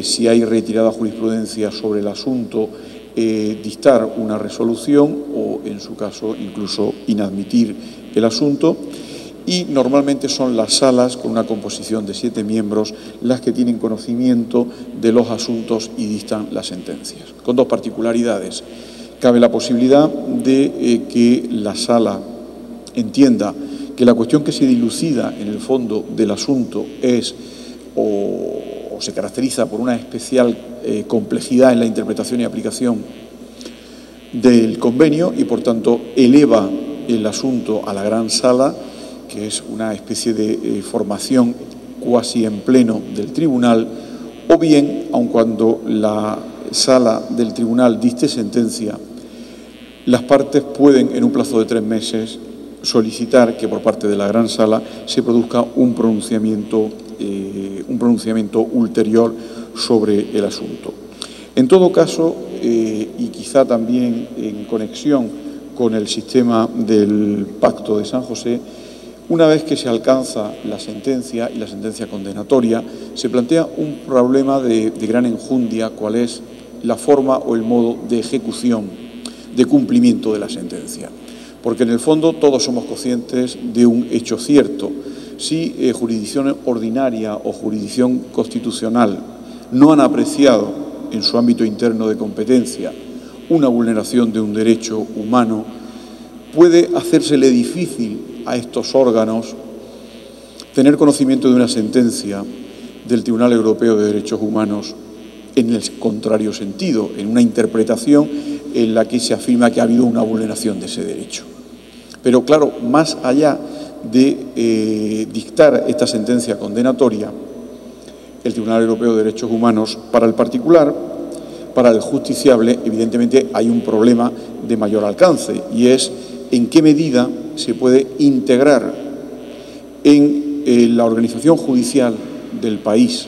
si hay retirada jurisprudencia sobre el asunto, dictar una resolución o, en su caso, incluso inadmitir el asunto. Y normalmente son las salas, con una composición de 7 miembros, las que tienen conocimiento de los asuntos y dictan las sentencias. Con 2 particularidades. Cabe la posibilidad de que la sala entienda que la cuestión que se dilucida en el fondo del asunto es o se caracteriza por una especial complejidad en la interpretación y aplicación del convenio y, por tanto, eleva el asunto a la gran sala, que es una especie de formación cuasi en pleno del tribunal, o bien, aun cuando la sala del tribunal dicte sentencia, las partes pueden, en un plazo de 3 meses, solicitar que por parte de la gran sala se produzca un pronunciamiento ulterior sobre el asunto. En todo caso, y quizá también en conexión con el sistema del Pacto de San José, una vez que se alcanza la sentencia y la sentencia condenatoria, se plantea un problema de gran enjundia, cuál es la forma o el modo de ejecución, de cumplimiento de la sentencia. Porque en el fondo todos somos conscientes de un hecho cierto. Si jurisdicción ordinaria o jurisdicción constitucional no han apreciado en su ámbito interno de competencia una vulneración de un derecho humano, puede hacérsele difícil a estos órganos tener conocimiento de una sentencia del Tribunal Europeo de Derechos Humanos en el contrario sentido, en una interpretación en la que se afirma que ha habido una vulneración de ese derecho. Pero claro, más allá de dictar esta sentencia condenatoria, el Tribunal Europeo de Derechos Humanos, para el particular, para el justiciable, evidentemente hay un problema de mayor alcance y es en qué medida se puede integrar en la organización judicial del país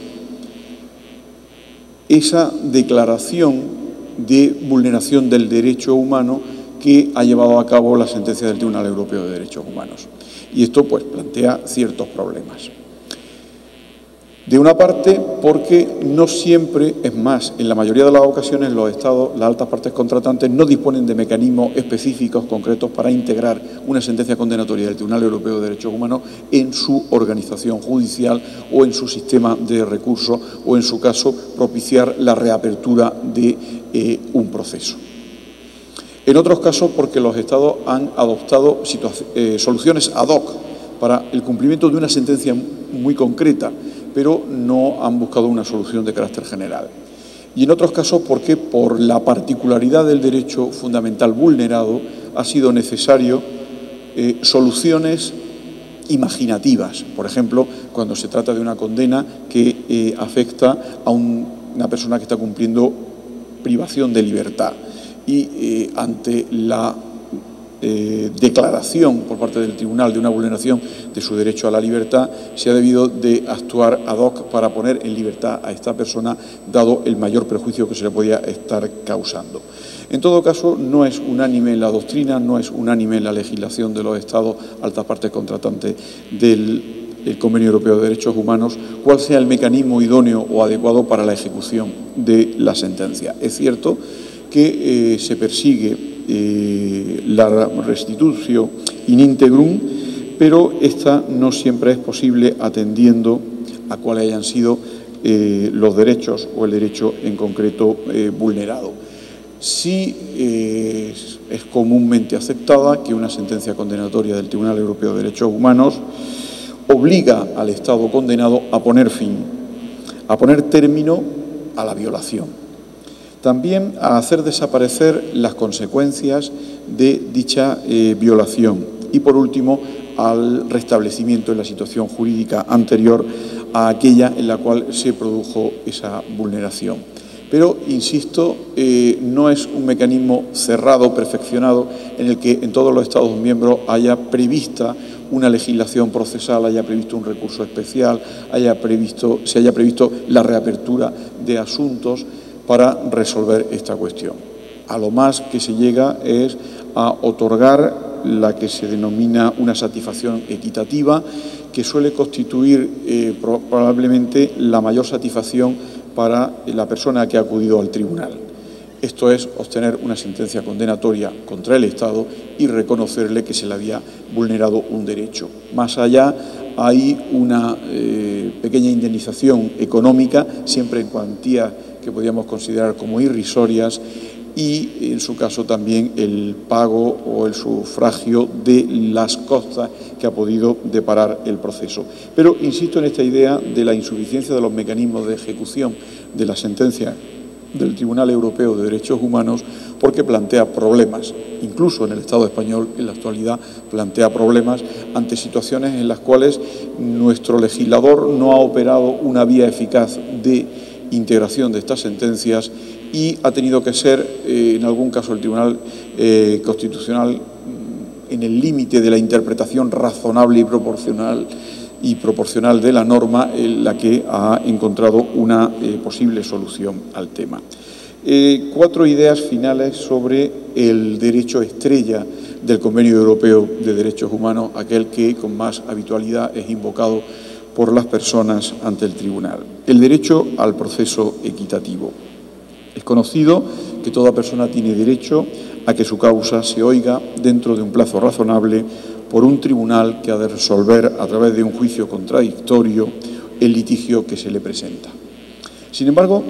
esa declaración de vulneración del derecho humano que ha llevado a cabo la sentencia del Tribunal Europeo de Derechos Humanos. Y esto pues plantea ciertos problemas. De una parte, porque no siempre, es más, en la mayoría de las ocasiones los Estados, las altas partes contratantes, no disponen de mecanismos específicos, concretos, para integrar una sentencia condenatoria del Tribunal Europeo de Derechos Humanos en su organización judicial o en su sistema de recursos o, en su caso, propiciar la reapertura de un proceso. En otros casos, porque los Estados han adoptado soluciones ad hoc para el cumplimiento de una sentencia muy concreta, pero no han buscado una solución de carácter general. Y en otros casos porque por la particularidad del derecho fundamental vulnerado ha sido necesario soluciones imaginativas. Por ejemplo, cuando se trata de una condena que afecta a una persona que está cumpliendo privación de libertad y ante la declaración por parte del tribunal de una vulneración de su derecho a la libertad, se ha debido de actuar ad hoc para poner en libertad a esta persona, dado el mayor perjuicio que se le podía estar causando. En todo caso, no es unánime en la doctrina, no es unánime en la legislación de los Estados, altas partes contratantes del Convenio Europeo de Derechos Humanos, cuál sea el mecanismo idóneo o adecuado para la ejecución de la sentencia. Es cierto que se persigue la restitutio in integrum, pero esta no siempre es posible atendiendo a cuáles hayan sido los derechos o el derecho en concreto vulnerado. Sí es comúnmente aceptada que una sentencia condenatoria del Tribunal Europeo de Derechos Humanos obliga al Estado condenado a poner fin, a poner término a la violación. También a hacer desaparecer las consecuencias de dicha violación y, por último, al restablecimiento de la situación jurídica anterior a aquella en la cual se produjo esa vulneración. Pero, insisto, no es un mecanismo cerrado, perfeccionado, en el que en todos los Estados miembros haya prevista una legislación procesal, haya previsto un recurso especial, se haya previsto la reapertura de asuntos para resolver esta cuestión. A lo más que se llega es a otorgar la que se denomina una satisfacción equitativa, que suele constituir probablemente la mayor satisfacción para la persona que ha acudido al tribunal. Esto es obtener una sentencia condenatoria contra el Estado y reconocerle que se le había vulnerado un derecho. Más allá hay una pequeña indemnización económica, siempre en cuantías que podríamos considerar como irrisorias, y en su caso también el pago o el sufragio de las costas que ha podido deparar el proceso. Pero insisto en esta idea de la insuficiencia de los mecanismos de ejecución de la sentencia del Tribunal Europeo de Derechos Humanos, porque plantea problemas, incluso en el Estado español en la actualidad plantea problemas ante situaciones en las cuales nuestro legislador no ha operado una vía eficaz de integración de estas sentencias y ha tenido que ser, en algún caso, el Tribunal Constitucional, en el límite de la interpretación razonable y proporcional de la norma, la que ha encontrado una posible solución al tema. 4 ideas finales sobre el derecho estrella del Convenio Europeo de Derechos Humanos, aquel que con más habitualidad es invocado por las personas ante el tribunal. El derecho al proceso equitativo. Es conocido que toda persona tiene derecho a que su causa se oiga dentro de un plazo razonable por un tribunal que ha de resolver a través de un juicio contradictorio el litigio que se le presenta. Sin embargo,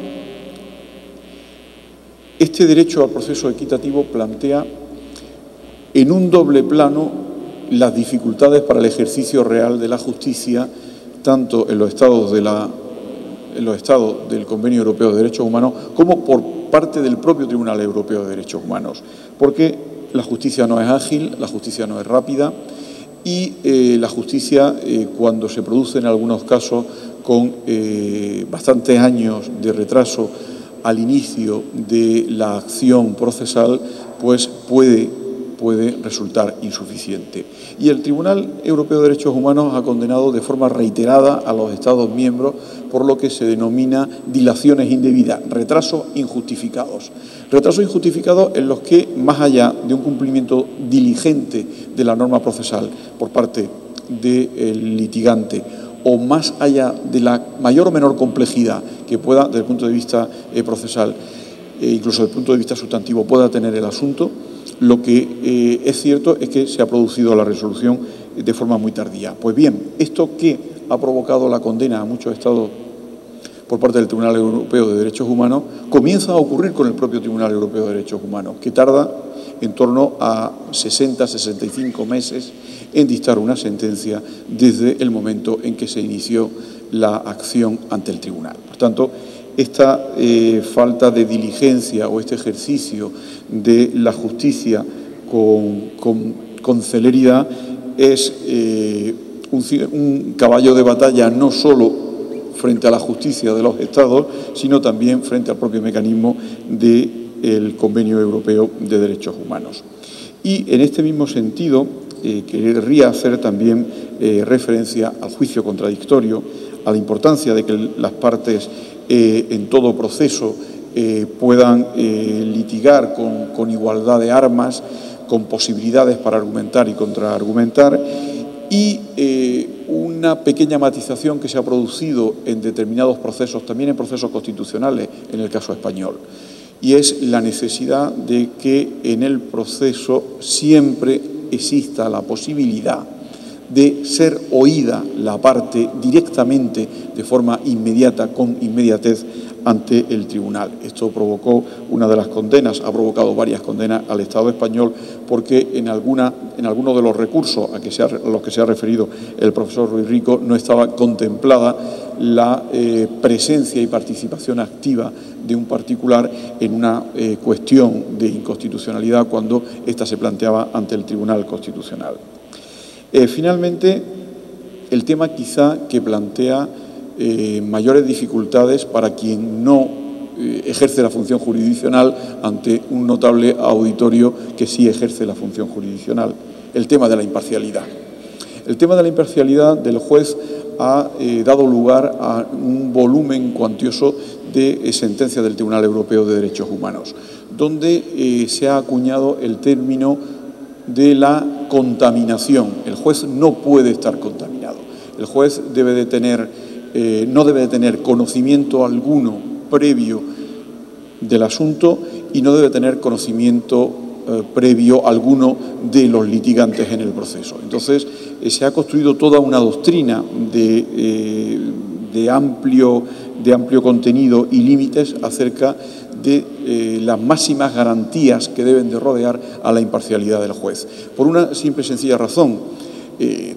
este derecho al proceso equitativo plantea en un doble plano las dificultades para el ejercicio real de la justicia, tanto en los estados del Convenio Europeo de Derechos Humanos como por parte del propio Tribunal Europeo de Derechos Humanos, porque la justicia no es ágil, la justicia no es rápida y la justicia, cuando se produce en algunos casos con bastantes años de retraso al inicio de la acción procesal, pues puede resultar insuficiente. Y el Tribunal Europeo de Derechos Humanos ha condenado de forma reiterada a los Estados miembros por lo que se denomina dilaciones indebidas, retrasos injustificados. Retrasos injustificados en los que, más allá de un cumplimiento diligente de la norma procesal por parte del litigante, o más allá de la mayor o menor complejidad que pueda, desde el punto de vista procesal, incluso desde el punto de vista sustantivo, pueda tener el asunto, lo que es cierto es que se ha producido la resolución de forma muy tardía. Pues bien, esto que ha provocado la condena a muchos estados por parte del Tribunal Europeo de Derechos Humanos comienza a ocurrir con el propio Tribunal Europeo de Derechos Humanos, que tarda en torno a 60-65 meses en dictar una sentencia desde el momento en que se inició la acción ante el tribunal. Por tanto, esta falta de diligencia o este ejercicio de la justicia con celeridad es un caballo de batalla no solo frente a la justicia de los Estados, sino también frente al propio mecanismo del Convenio Europeo de Derechos Humanos. Y en este mismo sentido, querría hacer también referencia al juicio contradictorio, a la importancia de que las partes en todo proceso puedan litigar con igualdad de armas, con posibilidades para argumentar y contraargumentar, y una pequeña matización que se ha producido en determinados procesos, también en procesos constitucionales, en el caso español, y es la necesidad de que en el proceso siempre exista la posibilidad de ser oída la parte directamente, de forma inmediata, con inmediatez, ante el tribunal. Esto provocó una de las condenas, ha provocado varias condenas al Estado español, porque en algunos de los recursos a los que se ha referido el profesor Ruiz Rico no estaba contemplada la presencia y participación activa de un particular en una cuestión de inconstitucionalidad cuando ésta se planteaba ante el Tribunal Constitucional. Finalmente, el tema quizá que plantea mayores dificultades para quien no ejerce la función jurisdiccional ante un notable auditorio que sí ejerce la función jurisdiccional, el tema de la imparcialidad. El tema de la imparcialidad del juez ha dado lugar a un volumen cuantioso de sentencias del Tribunal Europeo de Derechos Humanos, donde se ha acuñado el término de la contaminación. El juez no puede estar contaminado. El juez debe de tener, no debe de tener conocimiento alguno previo del asunto y no debe tener conocimiento previo alguno de los litigantes en el proceso. Entonces, se ha construido toda una doctrina de amplio contenido y límites acerca de las máximas garantías que deben de rodear a la imparcialidad del juez. Por una simple y sencilla razón,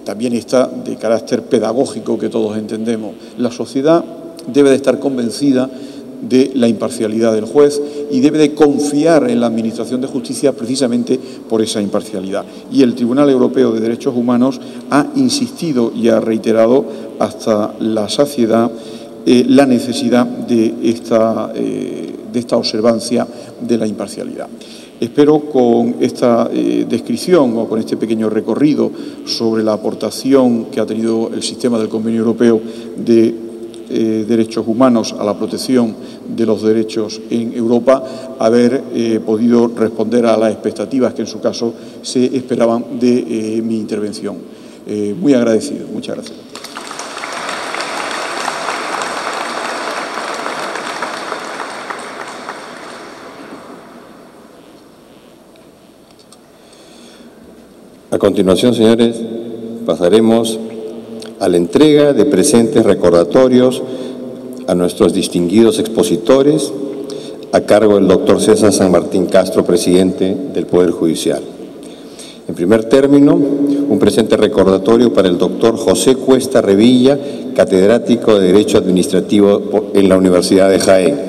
también está de carácter pedagógico que todos entendemos. La sociedad debe de estar convencida de la imparcialidad del juez y debe de confiar en la Administración de Justicia precisamente por esa imparcialidad. Y el Tribunal Europeo de Derechos Humanos ha insistido y ha reiterado hasta la saciedad la necesidad de esta observancia de la imparcialidad. Espero con esta descripción o con este pequeño recorrido sobre la aportación que ha tenido el sistema del Convenio Europeo de Derechos Humanos a la protección de los derechos en Europa, haber podido responder a las expectativas que en su caso se esperaban de mi intervención. Muy agradecido. Muchas gracias. A continuación, señores, pasaremos a la entrega de presentes recordatorios a nuestros distinguidos expositores, a cargo del doctor César San Martín Castro, presidente del Poder Judicial. En primer término, un presente recordatorio para el doctor José Cuesta Revilla, catedrático de Derecho Administrativo en la Universidad de Jaén.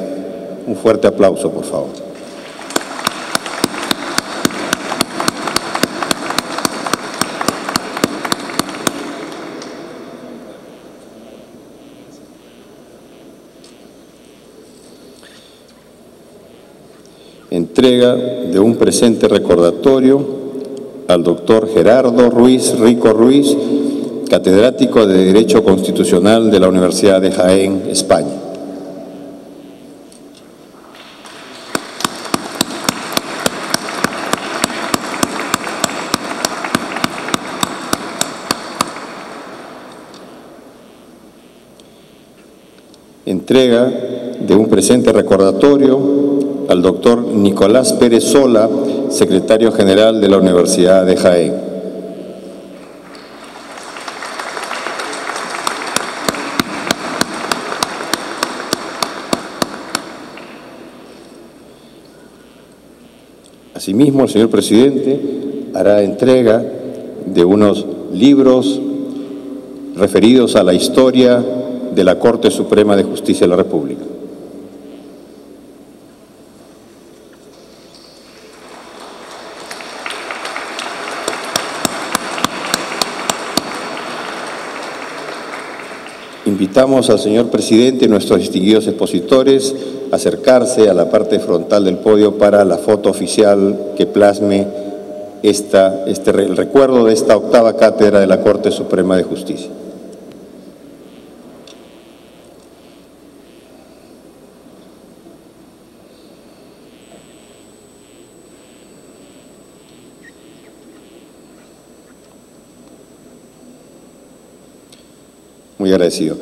Un fuerte aplauso, por favor. Entrega de un presente recordatorio al doctor Gerardo Rico Ruiz, catedrático de Derecho Constitucional de la Universidad de Jaén, España. Entrega de un presente recordatorio al doctor Nicolás Pérez Sola, secretario general de la Universidad de Jaén. Asimismo, el señor presidente hará entrega de unos libros referidos a la historia de la Corte Suprema de Justicia de la República. Invitamos al señor presidente y nuestros distinguidos expositores a acercarse a la parte frontal del podio para la foto oficial que plasme el recuerdo de esta octava cátedra de la Corte Suprema de Justicia. Muy agradecido.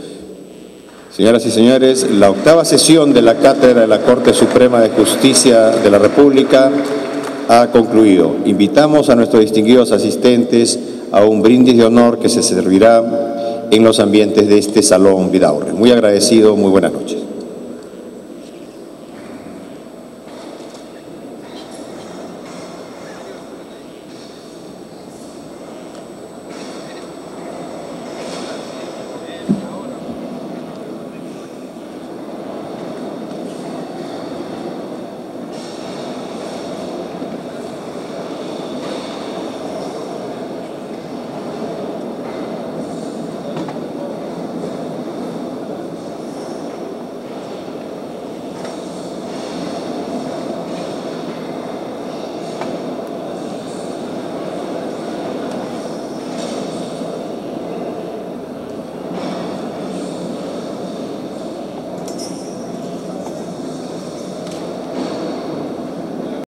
Señoras y señores, la octava sesión de la Cátedra de la Corte Suprema de Justicia de la República ha concluido. Invitamos a nuestros distinguidos asistentes a un brindis de honor que se servirá en los ambientes de este Salón Vidaurre. Muy agradecido, muy buenas noches.